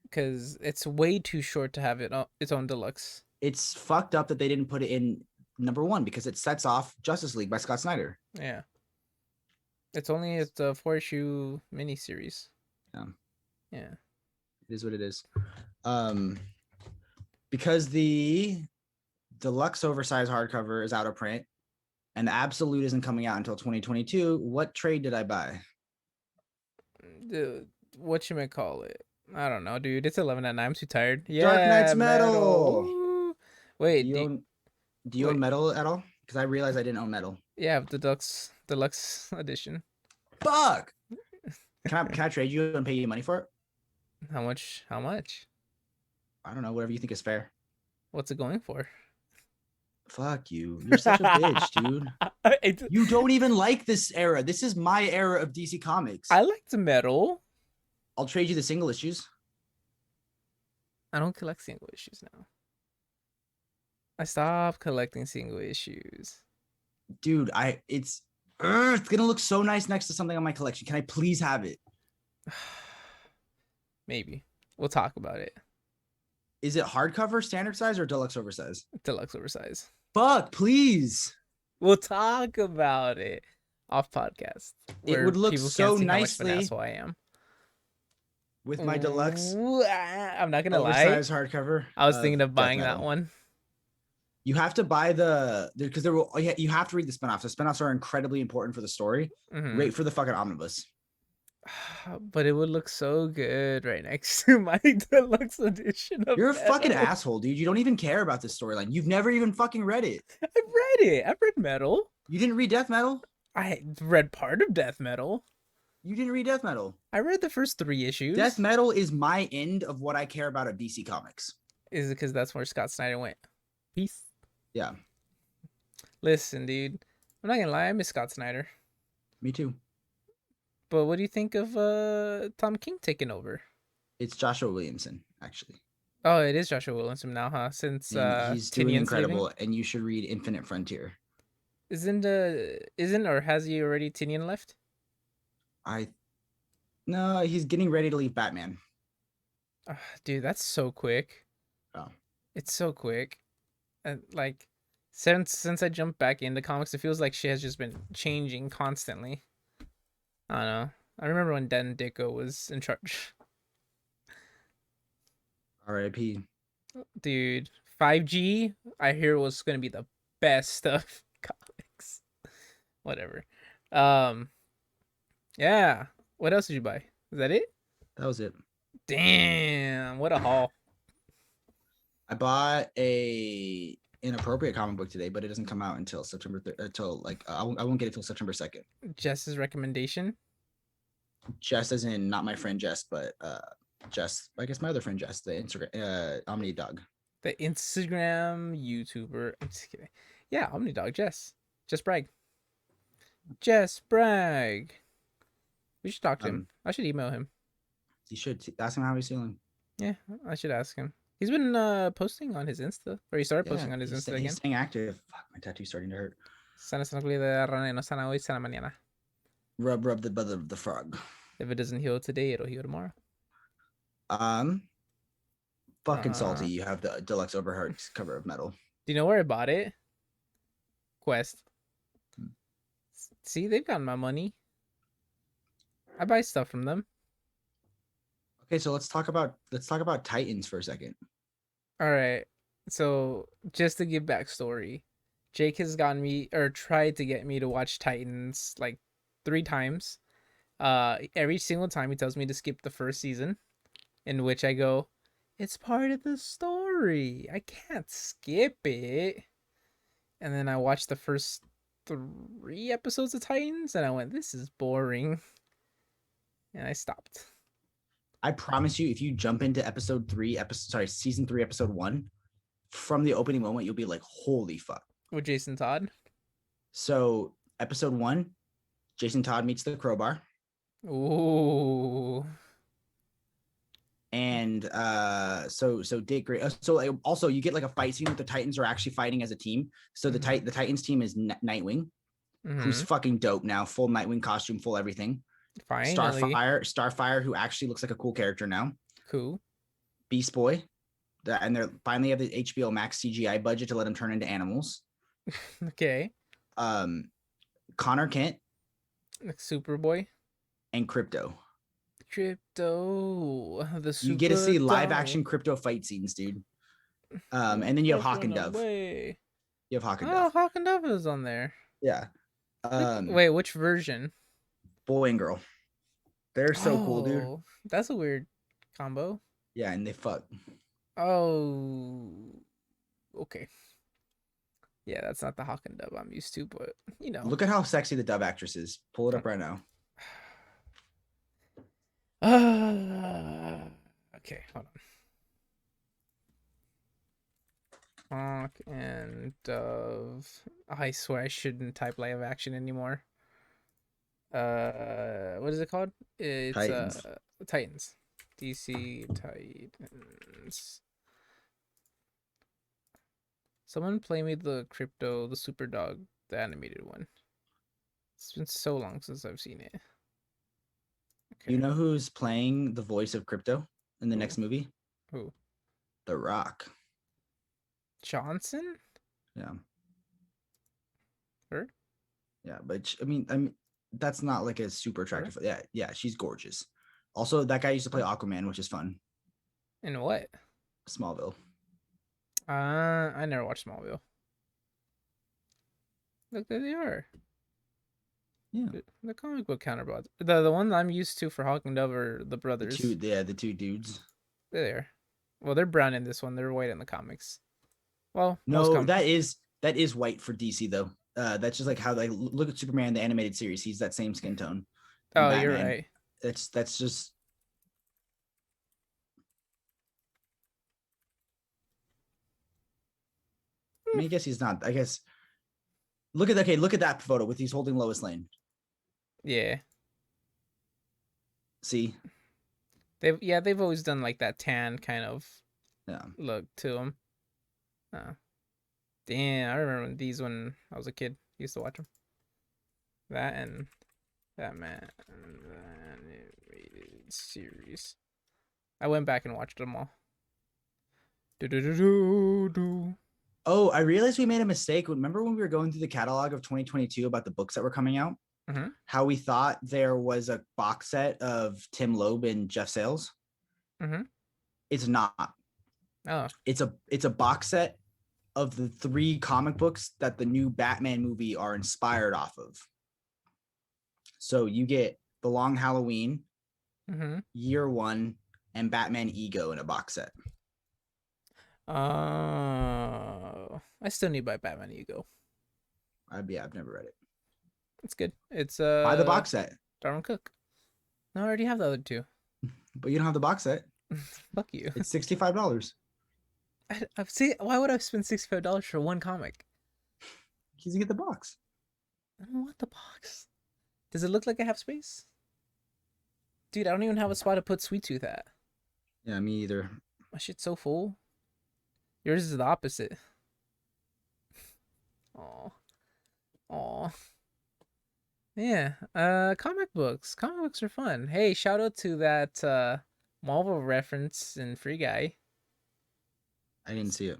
Speaker 1: Because it's way too short to have its own deluxe.
Speaker 2: It's fucked up that they didn't put it in #1 because it sets off Justice League by Scott Snyder.
Speaker 1: Yeah, it's a 4 issue miniseries.
Speaker 2: Yeah,
Speaker 1: Yeah.
Speaker 2: it is what it is. Because the deluxe oversized hardcover is out of print, and the Absolute isn't coming out until 2022. What trade did I buy?
Speaker 1: Dude, what you may call it? I don't know, dude. It's 11 at night. I'm too tired.
Speaker 2: Dark
Speaker 1: Yeah,
Speaker 2: Knight's
Speaker 1: metal.
Speaker 2: Metal.
Speaker 1: Woo.
Speaker 2: Do
Speaker 1: Wait,
Speaker 2: you own Do you own
Speaker 1: wait.
Speaker 2: Metal at all? Because I realized I didn't own Metal.
Speaker 1: Yeah, the deluxe edition.
Speaker 2: Fuck. Can I trade you and pay you money for it?
Speaker 1: How much? How much?
Speaker 2: I don't know. Whatever you think is fair.
Speaker 1: What's it going for?
Speaker 2: Fuck you. You're such a bitch, dude. You don't even like this era. This is my era of DC Comics.
Speaker 1: I liked metal.
Speaker 2: I'll trade you the single issues.
Speaker 1: I don't collect single issues now. I stopped collecting single issues.
Speaker 2: Dude, it's gonna look so nice next to something on my collection. Can I please have it?
Speaker 1: Maybe. We'll talk about it.
Speaker 2: Is it hardcover, standard size, or deluxe oversize?
Speaker 1: Deluxe oversize.
Speaker 2: Fuck, please.
Speaker 1: We'll talk about it off podcast.
Speaker 2: It would look so
Speaker 1: how much of an
Speaker 2: nicely
Speaker 1: asshole I am.
Speaker 2: with my deluxe
Speaker 1: I'm not gonna lie.
Speaker 2: oversized hardcover.
Speaker 1: I was thinking of
Speaker 2: Death
Speaker 1: buying that
Speaker 2: Metal.
Speaker 1: one.
Speaker 2: You have to buy because you have to read the spinoffs. The spinoffs are incredibly important for the story.
Speaker 1: Mhm.
Speaker 2: Great for the fucking omnibus.
Speaker 1: But it would look so good right next to my deluxe edition of
Speaker 2: You're a
Speaker 1: Metal.
Speaker 2: fucking asshole, dude. You don't even care about this storyline. You've never even fucking read it.
Speaker 1: I've read it. I've read Metal.
Speaker 2: You didn't read Death Metal?
Speaker 1: I read part of Death Metal.
Speaker 2: You didn't read Death Metal.
Speaker 1: I read the first 3 issues.
Speaker 2: Death Metal is my end of what I care about at DC Comics.
Speaker 1: Is it because that's where Scott Snyder went? Peace.
Speaker 2: Yeah.
Speaker 1: Listen, dude. I'm not gonna lie, I miss Scott Snyder.
Speaker 2: Me too.
Speaker 1: But what do you think of Tom King taking over?
Speaker 2: It's Joshua Williamson, actually.
Speaker 1: Oh, it is Joshua Williamson now, huh? Since
Speaker 2: And he's doing
Speaker 1: Tynion's
Speaker 2: incredible,
Speaker 1: leaving?
Speaker 2: and you should read Infinite Frontier.
Speaker 1: Isn't or has he already Tynion left?
Speaker 2: No, he's getting ready to leave Batman.
Speaker 1: Dude, that's so quick.
Speaker 2: Oh.
Speaker 1: It's so quick. And like since I jumped back into comics, it feels like she has just been changing constantly. I don't know. I remember when Dan Dicko was in charge.
Speaker 2: R.I.P.
Speaker 1: Dude, 5G, I hear was gonna be the best of comics. Whatever. Yeah. What else did you buy? Is that it?
Speaker 2: That was it.
Speaker 1: Damn, what a haul.
Speaker 2: I bought a inappropriate comic book today, but it doesn't come out until I won't get it till September 2nd.
Speaker 1: Jess's recommendation.
Speaker 2: Jess as in not my friend Jess, but Jess, I guess my other friend Jess, the Instagram Omni Dog.
Speaker 1: The Instagram YouTuber. I'm just kidding. Yeah, Omnidog Jess. Just brag. Jess brag. We should talk to him. I should email him.
Speaker 2: You should ask him how he's feeling.
Speaker 1: Yeah, I should ask him. He's been posting on his Insta, or he started posting on his Insta again.
Speaker 2: He's staying active. Fuck, my tattoo's starting to hurt.
Speaker 1: Sana sana kulit de rana no sana hoy sana mañana.
Speaker 2: Rub the butt of the frog.
Speaker 1: If it doesn't heal today, it'll heal tomorrow.
Speaker 2: Fucking salty. You have the deluxe overheart cover of Metal.
Speaker 1: Do you know where I bought it? Quest. See, they've gotten my money. I buy stuff from them.
Speaker 2: Okay, so let's talk about Titans for a second.
Speaker 1: All right. So just to give backstory, Jake has gotten me or tried to get me to watch Titans like 3 times. Every single time he tells me to skip the first season, in which I go, it's part of the story. I can't skip it. And then I watched the first 3 episodes of Titans and I went, this is boring. And I stopped.
Speaker 2: I promise you, if you jump into season 3, episode 1, from the opening moment, you'll be like, holy fuck.
Speaker 1: With Jason Todd? So,
Speaker 2: episode 1, Jason Todd meets the Crowbar.
Speaker 1: Ooh.
Speaker 2: And so Dick Gray. So also you get like a fight scene with the Titans are actually fighting as a team. So the Titans team is Nightwing, who's fucking dope now, full Nightwing costume, full everything.
Speaker 1: Finally.
Speaker 2: Starfire, who actually looks like a cool character now.
Speaker 1: Cool.
Speaker 2: Beast Boy, and they're finally have the HBO Max CGI budget to let him turn into animals.
Speaker 1: Okay.
Speaker 2: Connor Kent,
Speaker 1: like Superboy,
Speaker 2: and Crypto.
Speaker 1: You
Speaker 2: get to see live action Crypto fight scenes, dude. And then you have Hawk and Dove. You have Hawk and Dove.
Speaker 1: Hawk and Dove is on there.
Speaker 2: Yeah.
Speaker 1: Look,
Speaker 2: Um,
Speaker 1: wait, which version?
Speaker 2: boy and girl. They're so cool, dude.
Speaker 1: Oh, that's a weird combo.
Speaker 2: Yeah, and they fuck.
Speaker 1: Oh, okay. Yeah, that's not the Hawk and Dove I'm used to, but you know.
Speaker 2: Look at how sexy the dub actress is. Pull it up right now.
Speaker 1: Okay, hold on. Hawk and Dove. I swear I shouldn't type live action anymore. What is it called? It's
Speaker 2: Titans.
Speaker 1: Titans. DC Titans. Someone play me the Crypto, the Super Dog, the animated one. It's been so long since I've seen it.
Speaker 2: You
Speaker 1: Okay.
Speaker 2: know who's playing the voice of Crypto in the
Speaker 1: Who?
Speaker 2: next movie?
Speaker 1: Who?
Speaker 2: The Rock.
Speaker 1: Johnson?
Speaker 2: Yeah.
Speaker 1: Her?
Speaker 2: Yeah, but I mean, that's not like a super
Speaker 1: Her?
Speaker 2: attractive. Yeah, yeah, she's gorgeous. Also, that guy used to play Aquaman, which is fun.
Speaker 1: And what?
Speaker 2: Smallville.
Speaker 1: I never watched Smallville. Look, there they are.
Speaker 2: Yeah,
Speaker 1: The comic book counterparts. The one I'm used to for Hawk and Dove are the brothers.
Speaker 2: the two dudes.
Speaker 1: They're there. Well, they're brown in this one. They're white in the comics. Well, most
Speaker 2: No,
Speaker 1: com.
Speaker 2: that is white for DC though. That's just like how they look at Superman, the animated series. He's that same skin tone, and
Speaker 1: Oh, you're
Speaker 2: Batman.
Speaker 1: right.
Speaker 2: That's just. I mean, I guess he's not. I guess look at that photo with he's holding Lois Lane.
Speaker 1: Yeah.
Speaker 2: See,
Speaker 1: They've always done like that tan kind of
Speaker 2: yeah.
Speaker 1: look to them. Oh, damn, I remember these when I was a kid. Used to watch them. That and that man animated series. I went back and watched them all. Do do do do do.
Speaker 2: Oh, I realized we made a mistake. Remember when we were going through the catalog of 2022 about the books that were coming out?
Speaker 1: Mhm.
Speaker 2: How we thought there was a box set of Tim Loeb and Jeff Sales?
Speaker 1: Mhm.
Speaker 2: It's not.
Speaker 1: Oh.
Speaker 2: It's a box set of the three comic books that the new Batman movie are inspired off of. So you get The Long Halloween,
Speaker 1: Mhm.
Speaker 2: Year One, and Batman Ego in a box set.
Speaker 1: Oh. I still need to buy Batman Ego.
Speaker 2: I've never read it.
Speaker 1: It's good. It's
Speaker 2: Buy the box set,
Speaker 1: Darwin Cook. No, I already have the other two.
Speaker 2: but you don't have the box set.
Speaker 1: Fuck you.
Speaker 2: It's $65.
Speaker 1: I've seen. Why would I spend $65 for one comic?
Speaker 2: You get the box.
Speaker 1: I don't want the box. Does it look like I have space? Dude, I don't even have a spot to put Sweet Tooth at.
Speaker 2: Yeah, me either.
Speaker 1: My shit's so full. Yours is the opposite. Oh, oh, yeah. Comic books. Comic books are fun. Hey, shout out to that Marvel reference in Free Guy.
Speaker 2: I didn't see it.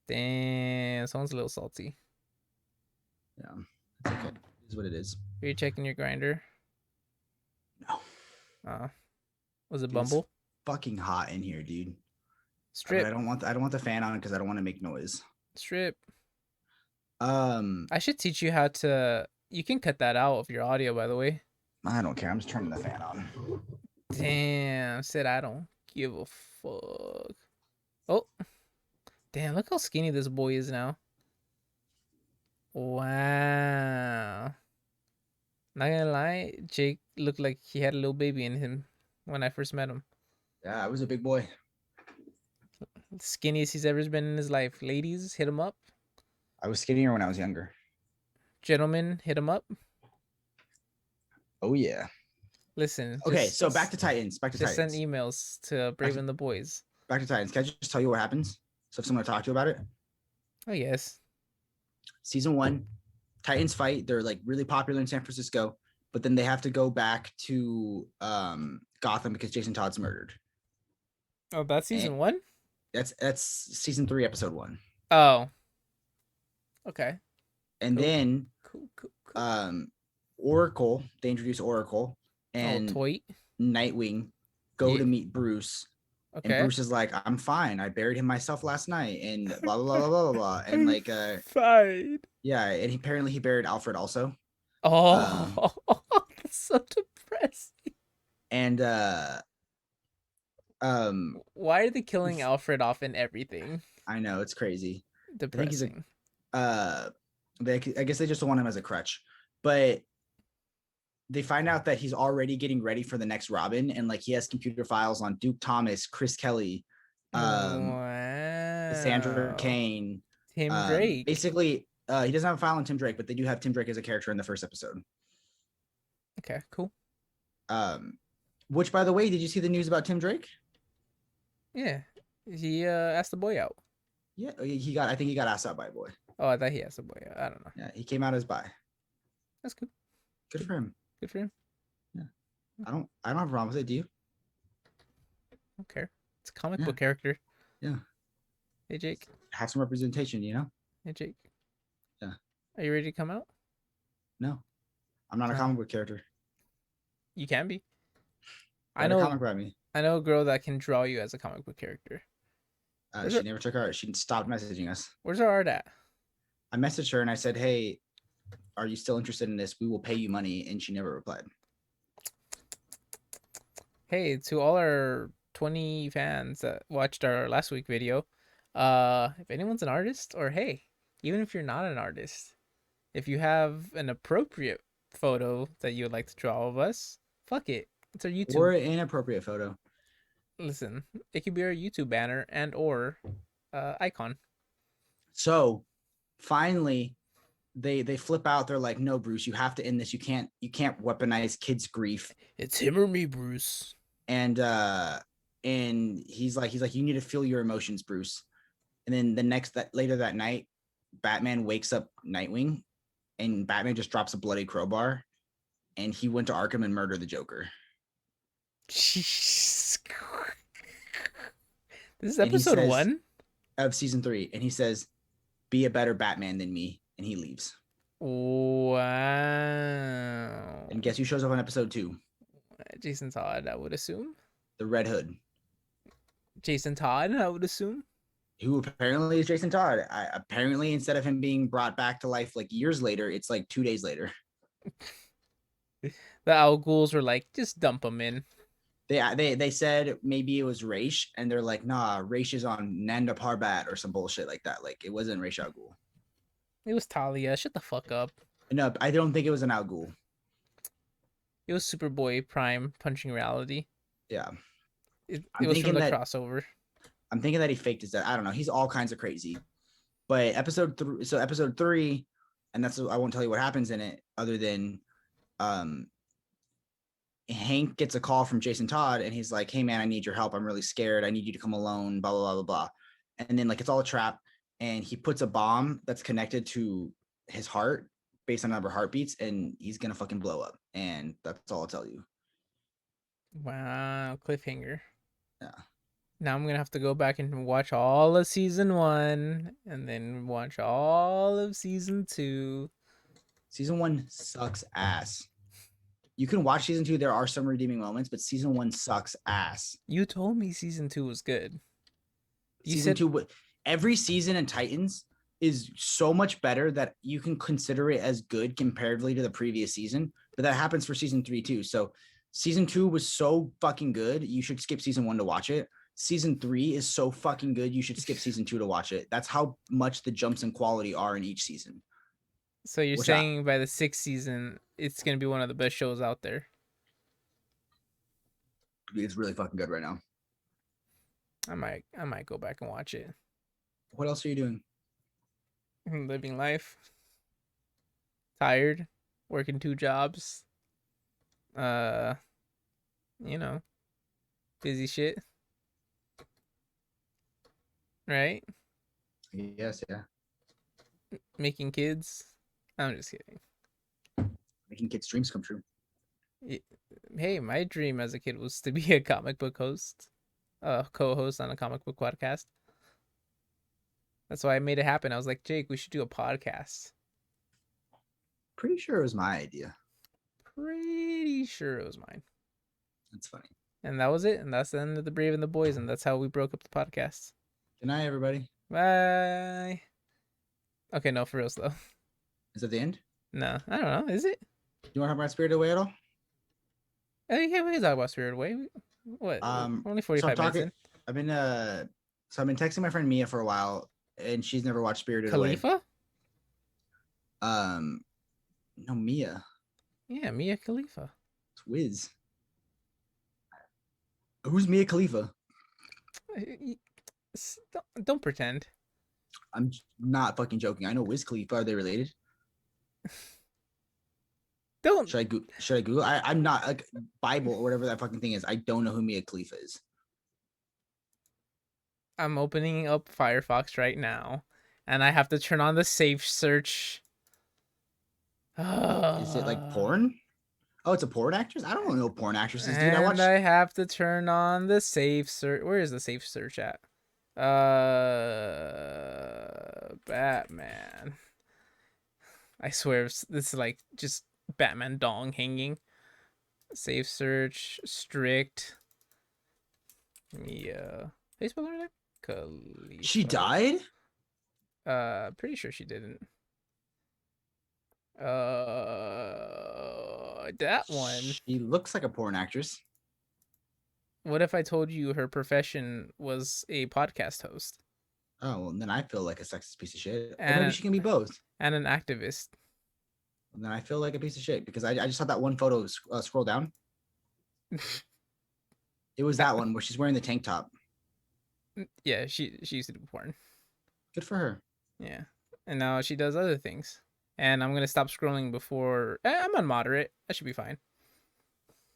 Speaker 1: Damn, someone's a little salty.
Speaker 2: Yeah, it's okay. It is what it is.
Speaker 1: Are you checking your grinder?
Speaker 2: No,
Speaker 1: Uh, was it
Speaker 2: dude, it's
Speaker 1: Bumble?
Speaker 2: fucking hot in here, dude. But
Speaker 1: Strip,
Speaker 2: I don't want the fan on because I don't want to make noise.
Speaker 1: strip.
Speaker 2: Um,
Speaker 1: I should teach you how to. You can cut that out of your audio, by the way.
Speaker 2: I don't care. I'm just turning the fan on.
Speaker 1: Damn, said I don't give a fuck. Oh, damn, look how skinny this boy is now. Wow. Not gonna lie, Jake looked like he had a little baby in him when I first met him.
Speaker 2: Yeah, I was a big boy.
Speaker 1: Skinniest he's ever been in his life. Ladies, hit him up.
Speaker 2: I was skinnier when I was younger.
Speaker 1: Gentlemen, hit him up.
Speaker 2: Oh yeah.
Speaker 1: Listen,
Speaker 2: Okay, so back to Titans. Back to
Speaker 1: just send
Speaker 2: Titans.
Speaker 1: emails to
Speaker 2: Back
Speaker 1: Brave
Speaker 2: to,
Speaker 1: and the Boys.
Speaker 2: back to Titans. Can I just tell you what happens? So if someone to talk to you about it,
Speaker 1: Oh yes.
Speaker 2: season one, Titans fight. They're like really popular in San Francisco, but then they have to go back to Gotham because Jason Todd's murdered.
Speaker 1: Oh, that's
Speaker 2: And
Speaker 1: season one?
Speaker 2: that's season three, episode one.
Speaker 1: Oh, okay.
Speaker 2: And
Speaker 1: Cool.
Speaker 2: then
Speaker 1: Cool, cool, cool.
Speaker 2: Oracle, they introduce Oracle
Speaker 1: Oh,
Speaker 2: and
Speaker 1: Toy.
Speaker 2: Nightwing go
Speaker 1: Yeah.
Speaker 2: to meet Bruce And
Speaker 1: Okay.
Speaker 2: Bruce is like, I'm fine. I buried him myself last night, and blah blah blah blah blah blah. And
Speaker 1: I'm
Speaker 2: like,
Speaker 1: fine.
Speaker 2: yeah, and apparently he buried Alfred also. Um,
Speaker 1: Oh, that's so depressing.
Speaker 2: and um,
Speaker 1: Why are they killing Alfred off in everything?
Speaker 2: I know it's crazy. I think he's a
Speaker 1: Depressing.
Speaker 2: uh, I guess they just don't want him as a crutch, but they find out that he's already getting ready for the next Robin, and like he has computer files on Duke Thomas, Chris Kelly, Sandra
Speaker 1: Wow.
Speaker 2: Kane.
Speaker 1: Tim Drake.
Speaker 2: Basically, he doesn't have a file on Tim Drake, but they do have Tim Drake as a character in the first episode.
Speaker 1: Okay, cool.
Speaker 2: Um, which, by the way, did you see the news about Tim Drake?
Speaker 1: Yeah. He asked the boy out.
Speaker 2: Yeah, he got. I think he got asked out by a boy.
Speaker 1: Oh, I thought he asked the boy out. I don't know.
Speaker 2: Yeah, he came out as bi.
Speaker 1: That's good.
Speaker 2: Good
Speaker 1: Good
Speaker 2: for him.
Speaker 1: good for him.
Speaker 2: Yeah, I don't have a problem with it. Do you?
Speaker 1: I don't care. It's a comic
Speaker 2: Yeah,
Speaker 1: book character.
Speaker 2: yeah.
Speaker 1: Hey Jake.
Speaker 2: Have some representation. You know?
Speaker 1: Hey Jake.
Speaker 2: Yeah.
Speaker 1: Are you ready to come out?
Speaker 2: No, I'm not a
Speaker 1: Uh,
Speaker 2: comic book character.
Speaker 1: you can be. I
Speaker 2: Write a
Speaker 1: know
Speaker 2: comic about me.
Speaker 1: I know a girl that can draw you as a comic book character. Where's
Speaker 2: She
Speaker 1: her
Speaker 2: never took our. She stopped messaging us.
Speaker 1: where's her art at?
Speaker 2: I messaged her and I said, "Hey, are you still interested in this? We will pay you money." And she never replied.
Speaker 1: Hey, to all our 20 fans that watched our last week video, if anyone's an artist, or hey, even if you're not an artist, if you have an appropriate photo that you would like to draw of us, fuck it. It's our YouTube.
Speaker 2: Or an inappropriate photo.
Speaker 1: Listen, it could be our YouTube banner and or icon.
Speaker 2: So finally, they flip out. They're like, "No, Bruce, you have to end this. You can't weaponize kids' grief."
Speaker 1: It's him or me, Bruce.
Speaker 2: And he's like, "You need to feel your emotions, Bruce." And then later that night, Batman wakes up Nightwing, and Batman just drops a bloody crowbar, and he went to Arkham and murdered the Joker.
Speaker 1: Jesus. This is
Speaker 2: And he
Speaker 1: episode
Speaker 2: says
Speaker 1: 1?
Speaker 2: of season 3, and he says, "Be a better Batman than me," and he leaves.
Speaker 1: Wow.
Speaker 2: And guess who shows up on episode 2?
Speaker 1: Jason Todd, I would assume.
Speaker 2: The Red Hood,
Speaker 1: Jason Todd, I would assume.
Speaker 2: who apparently is Jason Todd. Apparently, instead of him being brought back to life like years later, it's like 2 days later.
Speaker 1: The Owl Ghouls were like, just dump him in.
Speaker 2: They said maybe it was Raish, and they're like, nah, Raish is on Nanda Parbat or some bullshit like that. Like it wasn't Raish Al Ghul.
Speaker 1: It was Talia. Shut the fuck up.
Speaker 2: No, I don't think it was an Al Ghul.
Speaker 1: It was Superboy Prime punching reality.
Speaker 2: Yeah,
Speaker 1: It
Speaker 2: I'm
Speaker 1: was from
Speaker 2: thinking
Speaker 1: the
Speaker 2: that
Speaker 1: crossover.
Speaker 2: he faked his death. I don't know. He's all kinds of crazy. But episode 3, and that's I won't tell you what happens in it other than um Hank gets a call from Jason Todd, and he's like, "Hey man, I need your help. I'm really scared. I need you to come alone." Blah blah blah blah blah. And then like it's all a trap, and he puts a bomb that's connected to his heart based on the number of heartbeats, and he's gonna fucking blow up. And that's all I'll tell you.
Speaker 1: Wow, cliffhanger.
Speaker 2: Yeah.
Speaker 1: Now I'm gonna have to go back and watch all of season 1 and then watch all of season 2.
Speaker 2: Season 1 sucks ass. You can watch season 2. There are some redeeming moments, but season 1 sucks ass.
Speaker 1: You told me season 2 was good. You
Speaker 2: Season
Speaker 1: said
Speaker 2: 2, every season in Titans is so much better that you can consider it as good comparatively to the previous season. But that happens for season 3 too. So season 2 was so fucking good, you should skip season 1 to watch it. Season 3 is so fucking good, you should skip season 2 to watch it. That's how much the jumps in quality are in each season.
Speaker 1: so. You're
Speaker 2: Which I,
Speaker 1: saying by the 6th season, it's gonna be one of the best shows out there.
Speaker 2: it's really fucking good right now.
Speaker 1: I might go back and watch it.
Speaker 2: What else are you doing?
Speaker 1: Living life, tired, working 2 jobs. Uh, you know, busy shit, right?
Speaker 2: Yes, yeah.
Speaker 1: Making kids. I'm just kidding.
Speaker 2: Making kids' dreams come true.
Speaker 1: Hey, my dream as a kid was to be a comic book host, co-host on a comic book podcast. That's why I made it happen. I was like, Jake, we should do a podcast.
Speaker 2: Pretty sure it was my idea.
Speaker 1: Pretty sure it was mine.
Speaker 2: That's funny.
Speaker 1: And that was it. And that's the end of the Brave and the Boys. And that's how we broke up the podcast.
Speaker 2: Good night, everybody.
Speaker 1: Bye. Okay, no, for real though.
Speaker 2: Is that the end?
Speaker 1: No, I don't know. Is it?
Speaker 2: You want to talk about Spirited Away at all?
Speaker 1: Yeah, we can talk about Spirit Away. What? We're only
Speaker 2: So I'm
Speaker 1: 45 minutes
Speaker 2: talking.
Speaker 1: in.
Speaker 2: I've been So I've been texting my friend Mia for a while, and she's never watched Spirited Away.
Speaker 1: Khalifa?
Speaker 2: Um, no, Mia.
Speaker 1: Yeah, Mia Khalifa.
Speaker 2: It's Wiz. Who's Mia Khalifa?
Speaker 1: Don't pretend.
Speaker 2: I'm not fucking joking. I know Wiz Khalifa. Are they related?
Speaker 1: Don't.
Speaker 2: Should I Google? I'm not like Bible or whatever that fucking thing is. I don't know who Mia Khalifa is.
Speaker 1: I'm opening up Firefox right now, and I have to turn on the safe search.
Speaker 2: Is it like porn? Oh, it's a porn actress. I don't know porn actresses, dude.
Speaker 1: And I have to turn on the safe search. Where is the safe search at? Batman. I swear this is like just Batman dong hanging. Safe search strict. Mia. Facebook over there?
Speaker 2: She
Speaker 1: Khalifa.
Speaker 2: died.
Speaker 1: Pretty sure she didn't. That one.
Speaker 2: She looks like a porn actress.
Speaker 1: What if I told you her profession was a podcast host
Speaker 2: Oh, well, then I feel like a sexist piece of shit. Or maybe
Speaker 1: and
Speaker 2: she can be both.
Speaker 1: and an activist?
Speaker 2: And then I feel like a piece of shit because I just saw that one photo scroll down. It was that one where she's wearing the tank top.
Speaker 1: Yeah, she used to do porn.
Speaker 2: Good for her.
Speaker 1: Yeah, and now she does other things. And I'm gonna stop scrolling before I'm on moderate. I should be fine.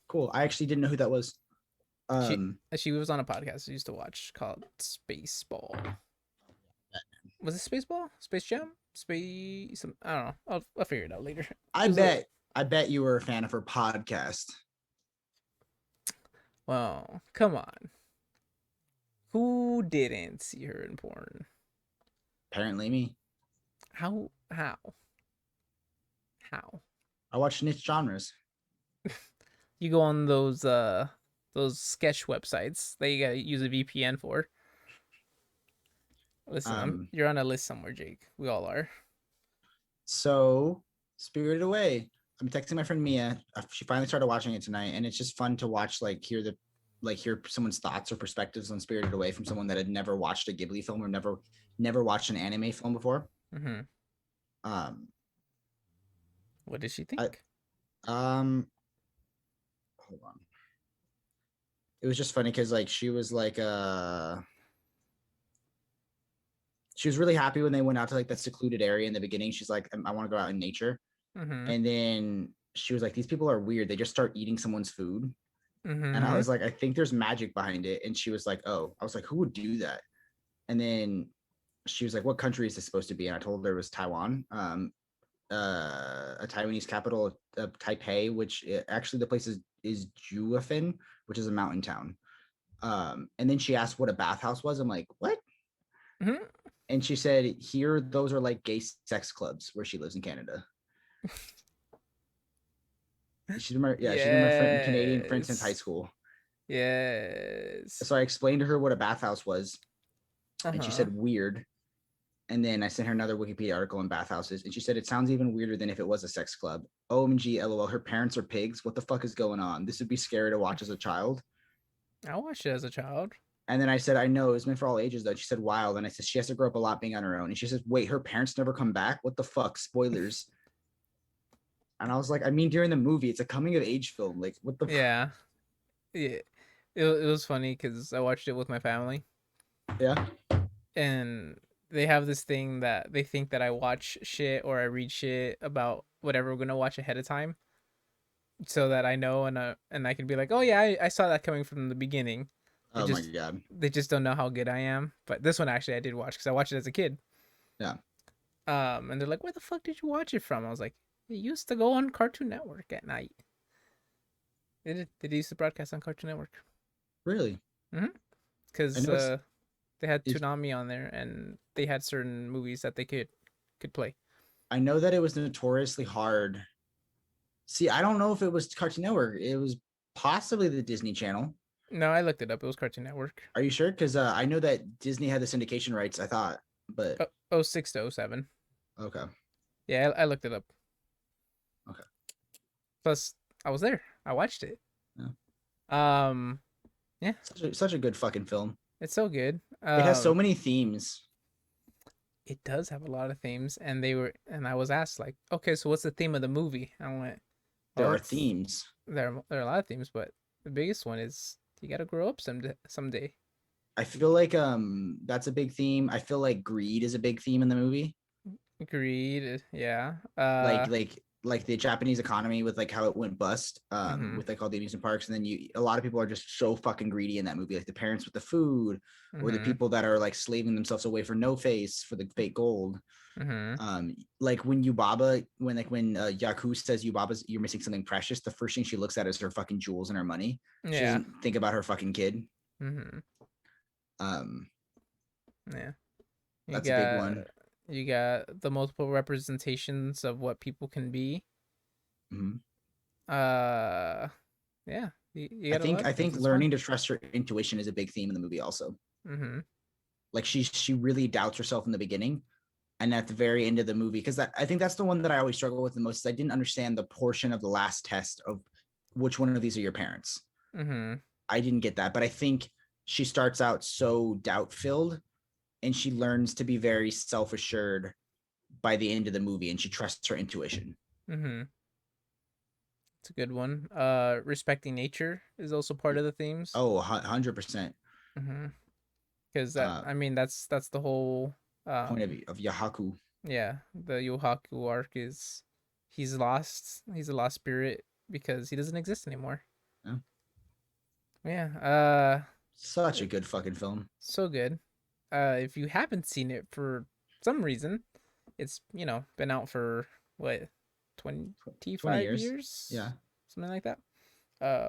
Speaker 2: Cool. I actually didn't know who that was.
Speaker 1: She she was on a podcast I used to watch called Spaceball. Was it Spaceball? Space Jam? Space? I don't know. I'll figure it out later.
Speaker 2: I bet you were a fan of her podcast.
Speaker 1: Well, come on. Who didn't see her in porn?
Speaker 2: Apparently me.
Speaker 1: How? How? How?
Speaker 2: I watch niche genres.
Speaker 1: You go on those sketch websites that you gotta use a VPN for. Listen, you're on a list somewhere, Jake. We all are.
Speaker 2: So Spirited Away. I'm texting my friend Mia. She finally started watching it tonight, and it's just fun to watch, hear someone's thoughts or perspectives on Spirited Away from someone that had never watched a Ghibli film or never watched an anime film before.
Speaker 1: Mm-hmm.
Speaker 2: Um,
Speaker 1: What did she think?
Speaker 2: Hold on. It was just funny because she was really happy when they went out to that secluded area in the beginning. She's like, I want to go out in nature.
Speaker 1: Mm-hmm.
Speaker 2: And then she was like, these people are weird. They just start eating someone's food.
Speaker 1: Mm-hmm.
Speaker 2: And I was like, I think there's magic behind it. And she was like, oh, I was like, who would do that? And then she was like, what country is this supposed to be? And I told her it was Taiwan, a Taiwanese capital of Taipei, which actually the place is Juafin, which is a mountain town. And then she asked what a bathhouse was. I'm like, what?
Speaker 1: Mm-hmm.
Speaker 2: And she said, here, those are like gay sex clubs where she lives in Canada. She's been my Canadian friend since high school.
Speaker 1: Yes.
Speaker 2: So I explained to her what a bathhouse was, and she
Speaker 1: Uh-huh.
Speaker 2: said weird. And then I sent her another Wikipedia article on bathhouses, and she said it sounds even weirder than if it was a sex club. OMG, LOL. Her parents are pigs. What the fuck is going on? This would be scary to watch as a child.
Speaker 1: I watched it as a child.
Speaker 2: And then I said, I know it's meant for all ages, though. She said, wild. And I said, she has to grow up a lot being on her own. And she says, wait, her parents never come back? What the fuck? Spoilers. And I was like, I mean, during the movie, it's a coming of age film. Like, what the
Speaker 1: Yeah. Yeah. It was funny because I watched it with my family.
Speaker 2: Yeah.
Speaker 1: And they have this thing that they think that I watch shit or I read shit about whatever we're gonna watch ahead of time, so that I know and I can be like, oh yeah, I saw that coming from the beginning.
Speaker 2: Oh my god.
Speaker 1: They just don't know how good I am. But this one actually I did watch because I watched it as a kid.
Speaker 2: Yeah.
Speaker 1: And they're like, where the fuck did you watch it from? I was like, it used to go on Cartoon Network at night. They used to broadcast on Cartoon Network.
Speaker 2: Really?
Speaker 1: Mm-hmm. Because they had Toonami on there, and they had certain movies that they could play.
Speaker 2: I know that it was notoriously hard. See, I don't know if it was Cartoon Network. It was possibly the Disney Channel.
Speaker 1: No, I looked it up. It was Cartoon Network.
Speaker 2: Are you sure? Because I know that Disney had the syndication rights. I thought, but
Speaker 1: Oh, oh 06 to oh 07.
Speaker 2: okay,
Speaker 1: Yeah, I looked it up.
Speaker 2: okay,
Speaker 1: Plus, I was there. I watched it.
Speaker 2: yeah.
Speaker 1: Um, yeah,
Speaker 2: Such a good fucking film.
Speaker 1: it's so good.
Speaker 2: It has so many themes.
Speaker 1: It does have a lot of themes, and and I was asked like, okay, so what's the theme of the movie? I went,
Speaker 2: There
Speaker 1: well,
Speaker 2: are
Speaker 1: it's
Speaker 2: themes.
Speaker 1: there are a lot of themes, but the biggest one is you gotta grow up someday.
Speaker 2: I feel like that's a big theme. I feel like greed is a big theme in the movie.
Speaker 1: Greed, yeah.
Speaker 2: Like the Japanese economy with like how it went bust
Speaker 1: Mhm,
Speaker 2: with like all the amusement parks, and then you a lot of people are just so fucking greedy in that movie, like the parents with the food, or the
Speaker 1: mhm,
Speaker 2: people that are like slaving themselves away for no face for the fake gold.
Speaker 1: mhm.
Speaker 2: Like when Yubaba, when Yaku says Yubaba's you're missing something precious, the first thing she looks at is her fucking jewels and her money. She
Speaker 1: Yeah.
Speaker 2: doesn't think about her fucking kid.
Speaker 1: Mhm.
Speaker 2: um
Speaker 1: Yeah. You
Speaker 2: that's a big
Speaker 1: got
Speaker 2: one.
Speaker 1: you got the multiple representations of what people can be.
Speaker 2: Mhm.
Speaker 1: Uh, yeah. You
Speaker 2: I
Speaker 1: got a lot
Speaker 2: think
Speaker 1: of
Speaker 2: I
Speaker 1: things.
Speaker 2: think
Speaker 1: It's fun.
Speaker 2: learning to trust your intuition is a big theme in the movie also.
Speaker 1: Mhm.
Speaker 2: Like she really doubts herself in the beginning, and at the very end of the movie, because I think that's the one that I always struggle with the most, is I didn't understand the portion of the last test of which one of these are your parents.
Speaker 1: Mhm.
Speaker 2: I didn't get that, but I think she starts out so doubt filled, and she learns to be very self assured by the end of the movie, and she trusts her intuition.
Speaker 1: Mhm. It's a good one. Respecting nature is also part of the themes.
Speaker 2: Oh, 100%.
Speaker 1: Mhm. Because that,
Speaker 2: uh
Speaker 1: I mean, that's the whole.
Speaker 2: Point
Speaker 1: Um,
Speaker 2: of Yahaku.
Speaker 1: yeah, the Yohaku arc is he's lost. He's a lost spirit because he doesn't exist anymore.
Speaker 2: Yeah.
Speaker 1: Yeah.
Speaker 2: Such a good fucking film.
Speaker 1: So good. If you haven't seen it for some reason, it's been out for what
Speaker 2: 20
Speaker 1: 25
Speaker 2: years.
Speaker 1: years,
Speaker 2: Yeah.
Speaker 1: something like that.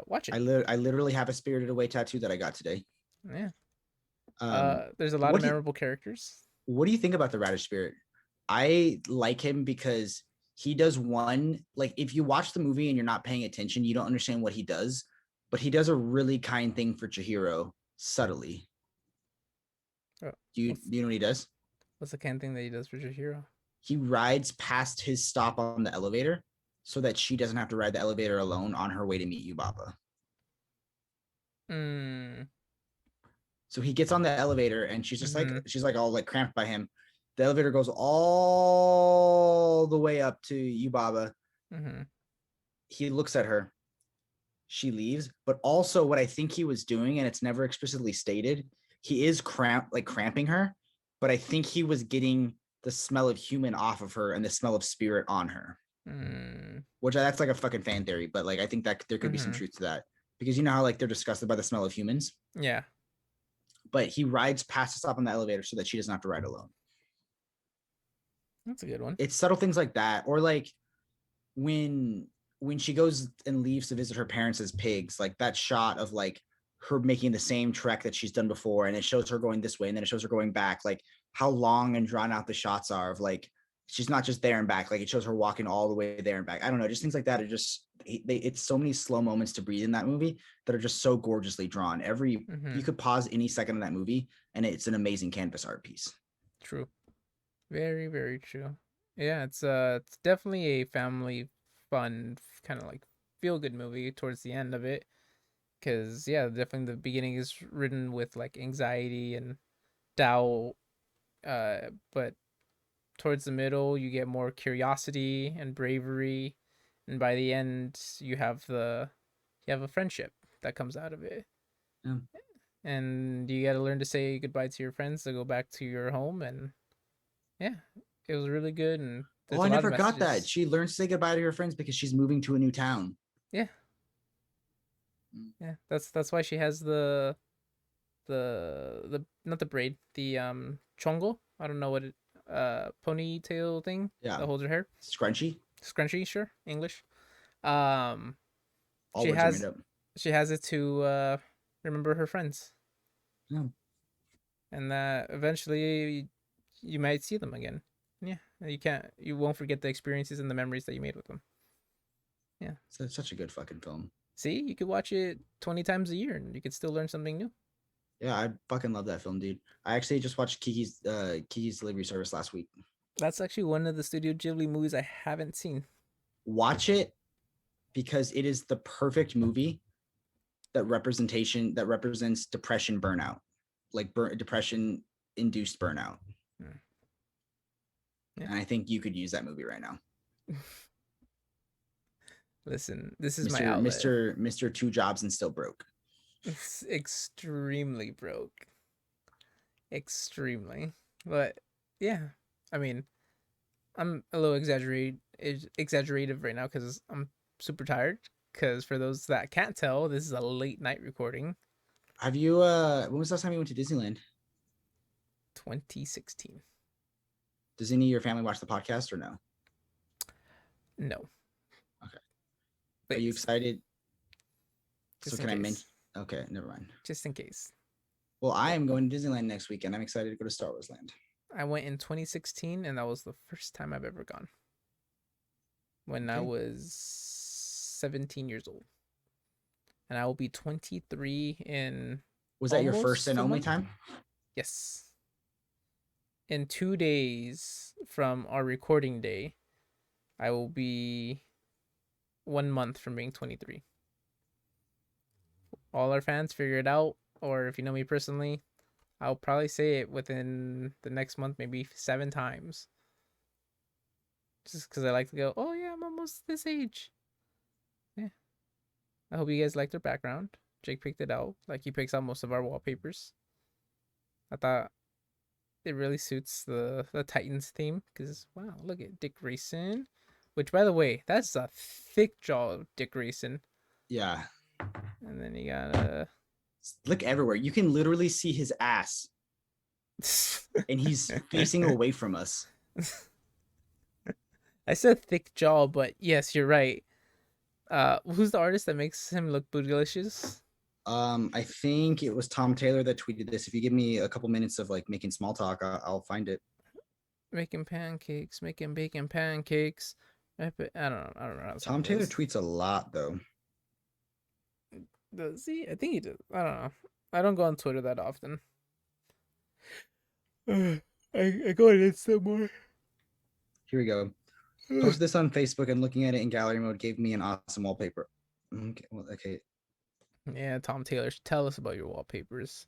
Speaker 1: Watch it.
Speaker 2: I literally have a Spirited Away tattoo that I got today.
Speaker 1: Yeah.
Speaker 2: um
Speaker 1: There's a lot of
Speaker 2: what do you
Speaker 1: memorable characters.
Speaker 2: what do you think about the Radish Spirit? I like him because he does one, like if you watch the movie and you're not paying attention, you don't understand what he does, but he does a really kind thing for Chihiro subtly.
Speaker 1: Oh,
Speaker 2: Do you know what he does?
Speaker 1: what's the kind of thing that he does for Chihiro?
Speaker 2: He rides past his stop on the elevator so that she doesn't have to ride the elevator alone on her way to meet Yubaba.
Speaker 1: Mm.
Speaker 2: So he gets on the elevator and
Speaker 1: Mm-hmm.
Speaker 2: she's like all like cramped by him. The elevator goes all the way up to Yubaba.
Speaker 1: Mm-hmm.
Speaker 2: He looks at her. She leaves. But also what I think he was doing, and it's never explicitly stated, he is cramping her, but I think he was getting the smell of human off of her and the smell of spirit on her.
Speaker 1: Mm.
Speaker 2: Which that's like a fucking fan theory, but like I think that there could be some
Speaker 1: Mm-hmm.
Speaker 2: truth to that. Because you know how like they're disgusted by the smell of humans?
Speaker 1: Yeah,
Speaker 2: But he rides past the stop on the elevator so that she doesn't have to ride alone.
Speaker 1: that's a good one.
Speaker 2: It's subtle things like that. Or like when when she goes and leaves to visit her parents as pigs, like that shot of like her making the same trek that she's done before, and it shows her going this way and then it shows her going back, like how long and drawn out the shots are of like she's not just there and back, like it shows her walking all the way there and back. I don't know, just things like that are just it's so many slow moments to breathe in that movie that are just so gorgeously drawn. Every
Speaker 1: Mm-hmm.
Speaker 2: you could pause any second of that movie and it's an amazing canvas art piece.
Speaker 1: True. Very, very true. Yeah, it's definitely a family fun kind of like feel good movie towards the end of it. Cause yeah, definitely the beginning is written with like anxiety and doubt. But towards the middle you get more curiosity and bravery, and by the end you have a friendship that comes out of it.
Speaker 2: Yeah.
Speaker 1: And you got to learn to say goodbye to your friends to go back to your home. And yeah, it was really good, and
Speaker 2: Oh,
Speaker 1: there's
Speaker 2: I
Speaker 1: a lot of
Speaker 2: never got that.
Speaker 1: messages.
Speaker 2: She learns to say goodbye to her friends because she's moving to a new town.
Speaker 1: Yeah, yeah, that's why she has the not the braid, the chongo. I don't know what it ponytail thing
Speaker 2: Yeah.
Speaker 1: that holds her hair.
Speaker 2: Scrunchy.
Speaker 1: Scrunchie, sure, English. Um,
Speaker 2: All
Speaker 1: she
Speaker 2: words are made
Speaker 1: has
Speaker 2: up.
Speaker 1: she has it to remember her friends,
Speaker 2: Yeah.
Speaker 1: and that eventually you might see them again. Yeah, you won't forget the experiences and the memories that you made with them. Yeah.
Speaker 2: It's such a good fucking film.
Speaker 1: See, you could watch it 20 times a year and you could still learn something new.
Speaker 2: Yeah, I fucking love that film, dude. I actually just watched Kiki's Delivery Service last week.
Speaker 1: That's actually one of the Studio Ghibli movies I haven't seen.
Speaker 2: Watch it because it is the perfect movie that represents depression burnout, like depression induced burnout.
Speaker 1: Hmm. Yeah.
Speaker 2: And I think you could use that movie right now.
Speaker 1: Listen, this is my
Speaker 2: Mr.
Speaker 1: outlet.
Speaker 2: Mr. Mr. Two Jobs and Still Broke.
Speaker 1: It's extremely broke. Extremely. But yeah, I mean, I'm a little exaggerative right now because I'm super tired. Because for those that can't tell, this is a late night recording.
Speaker 2: Have you when was the last time you went to Disneyland?
Speaker 1: 2016.
Speaker 2: Does any of your family watch the podcast or no?
Speaker 1: No,
Speaker 2: Okay. Are you
Speaker 1: please,
Speaker 2: excited? So
Speaker 1: just in
Speaker 2: can I mention?
Speaker 1: case.
Speaker 2: Okay, never mind.
Speaker 1: Just in case.
Speaker 2: Well, I am going to Disneyland next weekend. I'm excited to go to Star Wars Land.
Speaker 1: I went in 2016, and that was the first time I've ever gone. When I
Speaker 2: Okay.
Speaker 1: was 17 years old, and I will be 23 in
Speaker 2: Was that your first
Speaker 1: almost
Speaker 2: and
Speaker 1: a
Speaker 2: only
Speaker 1: month.
Speaker 2: time?
Speaker 1: Yes, in 2 days from our recording day, I will be 1 month from being 23. All our fans figure it out, or if you know me personally, I'll probably say it within the next month, maybe 7 times. Just because I like to go, oh yeah, I'm almost this age. Yeah. I hope you guys liked their background. Jake picked it out. Like he picks out most of our wallpapers. I thought it really suits the Titans theme because wow, look at Dick Grayson. Which by the way, that's a thick jaw of Dick Grayson.
Speaker 2: Yeah.
Speaker 1: And then you got a
Speaker 2: Look everywhere. You can literally see his ass, and he's facing away from us.
Speaker 1: I said thick jaw, but yes, you're right. Who's the artist that makes him look bootylicious?
Speaker 2: I think it was Tom Taylor that tweeted this. If you give me a couple minutes of like making small talk, I'll find it.
Speaker 1: Making pancakes, making bacon pancakes. I don't know. I don't know how the song
Speaker 2: Tom Taylor
Speaker 1: goes.
Speaker 2: tweets a lot though.
Speaker 1: Does he? I think he does. I don't know. I don't go on Twitter that often. I go on Insta more.
Speaker 2: Here we go. Posted this on Facebook and looking at it in gallery mode gave me an awesome wallpaper. Okay, well, okay.
Speaker 1: Yeah, Tom Taylor, tell us about your wallpapers.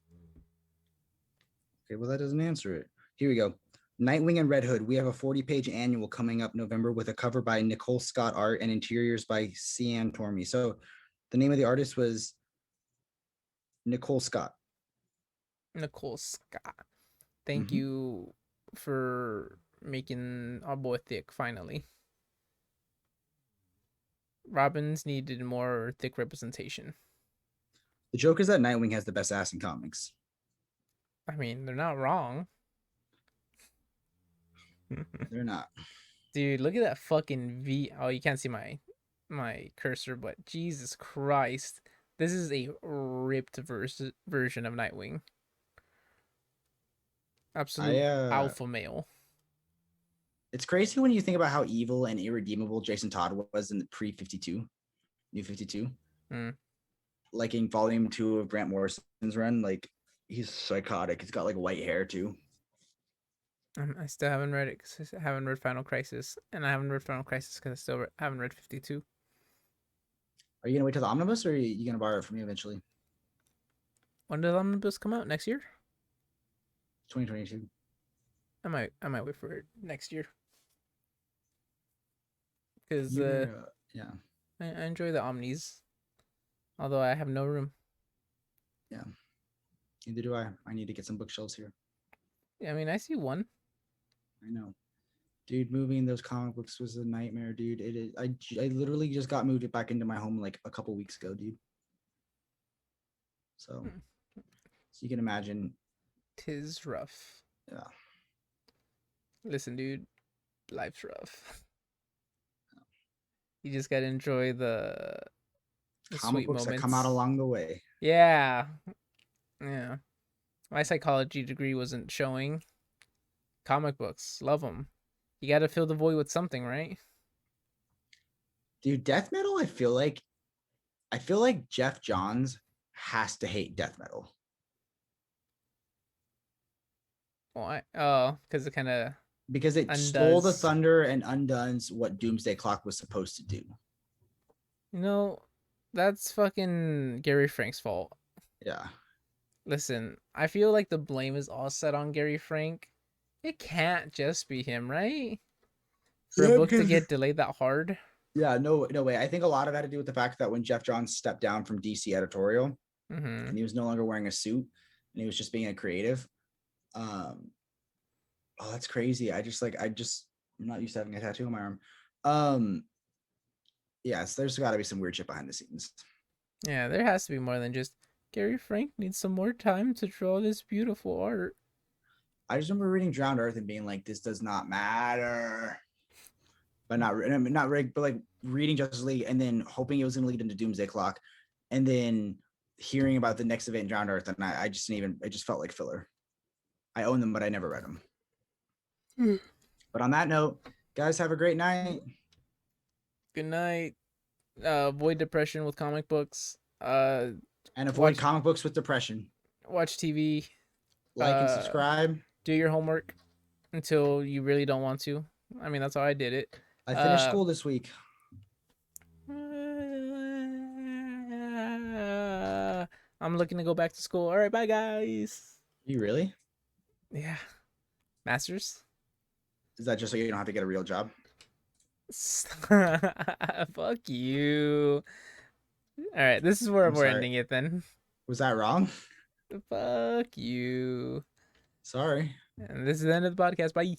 Speaker 2: Okay, well, that doesn't answer it. Here we go. Nightwing and Red Hood. We have a 40-page annual coming up November with a cover by Nicole Scott Art and interiors by Cian Tormey. So the name of the artist was Nicole Scott.
Speaker 1: Nicole Scott. Thank
Speaker 2: Mm-hmm.
Speaker 1: you for making our boy thick finally. Robins needed more thick representation.
Speaker 2: The joke is that Nightwing has the best ass in comics.
Speaker 1: I mean, they're not wrong.
Speaker 2: They're not.
Speaker 1: Dude, look at that fucking V. Oh, you can't see my cursor, but Jesus Christ. This is a ripped version of Nightwing.
Speaker 2: I
Speaker 1: Absolute alpha male.
Speaker 2: It's crazy when you think about how evil and irredeemable Jason Todd was in the pre-52, New 52.
Speaker 1: Mm.
Speaker 2: Like in volume 2 of Grant Morrison's run, like he's psychotic. He's got like white hair too.
Speaker 1: I still haven't read it because I haven't read Final Crisis, and I haven't read Final Crisis because I still haven't read 52.
Speaker 2: Are you gonna wait till the omnibus, or are you gonna borrow it from me eventually?
Speaker 1: When does Omnibus come out? Next year?
Speaker 2: 2022.
Speaker 1: I might wait for it next year because
Speaker 2: You ever, yeah,
Speaker 1: I enjoy the Omnis, although I have no room.
Speaker 2: yeah. Neither do I. I need to get some bookshelves here.
Speaker 1: Yeah, I mean, I see one.
Speaker 2: I know, dude. Moving those comic books was a nightmare, dude. It is. I literally just got moved it back into my home like a couple weeks ago, dude. So,
Speaker 1: Hmm.
Speaker 2: so you can imagine.
Speaker 1: Tis rough.
Speaker 2: Yeah.
Speaker 1: Listen, dude, life's rough. You just gotta enjoy the
Speaker 2: Comic
Speaker 1: sweet
Speaker 2: books that come out
Speaker 1: moments.
Speaker 2: along the way.
Speaker 1: Yeah, yeah. My psychology degree wasn't showing. Comic books, love them. You gotta fill the void with something, right?
Speaker 2: Dude, death metal, I feel like I feel like Jeff Johns has to hate death metal
Speaker 1: Why? Oh, because it kind of
Speaker 2: because it stole the
Speaker 1: undoes.
Speaker 2: thunder and undoes what Doomsday Clock was supposed to do.
Speaker 1: You know, that's fucking Gary Frank's fault.
Speaker 2: Yeah.
Speaker 1: Listen, I feel like the blame is all set on Gary Frank. It can't just be him, right? For a
Speaker 2: Yeah,
Speaker 1: book to
Speaker 2: because
Speaker 1: get delayed that hard.
Speaker 2: yeah, no way. I think a lot of it had to do with the fact that when Jeff Johns stepped down from DC editorial
Speaker 1: Mm-hmm.
Speaker 2: and he was no longer wearing a suit and he was just being a creative. Um, oh, that's crazy. I'm not used to having a tattoo on my arm. Um, yes, there's got to be some weird shit behind the scenes.
Speaker 1: Yeah, there has to be more than just Gary Frank needs some more time to draw this beautiful art.
Speaker 2: I just remember reading Drowned Earth and being like, this does not matter. But not but like reading Justice League and then hoping it was going to lead into Doomsday Clock, and then hearing about the next event in Drowned Earth, and I just didn't even. It just felt like filler. I own them, but I never read them. But on that note, guys, have a great night
Speaker 1: Good night. Avoid depression with comic books.
Speaker 2: and avoid
Speaker 1: Watch
Speaker 2: comic books with depression.
Speaker 1: watch TV.
Speaker 2: Like and
Speaker 1: Uh,
Speaker 2: subscribe.
Speaker 1: do your homework until you really don't want to. I mean, that's how I did it.
Speaker 2: I finished
Speaker 1: Uh,
Speaker 2: school this week.
Speaker 1: I'm looking to go back to school. All right, bye guys.
Speaker 2: You really?
Speaker 1: Yeah, masters.
Speaker 2: Is that just so you don't have to get a real job?
Speaker 1: Fuck you. All right, this is where
Speaker 2: I'm
Speaker 1: we're
Speaker 2: sorry.
Speaker 1: ending it then.
Speaker 2: Was that wrong?
Speaker 1: Fuck you.
Speaker 2: Sorry.
Speaker 1: And this is the end of the podcast. Bye.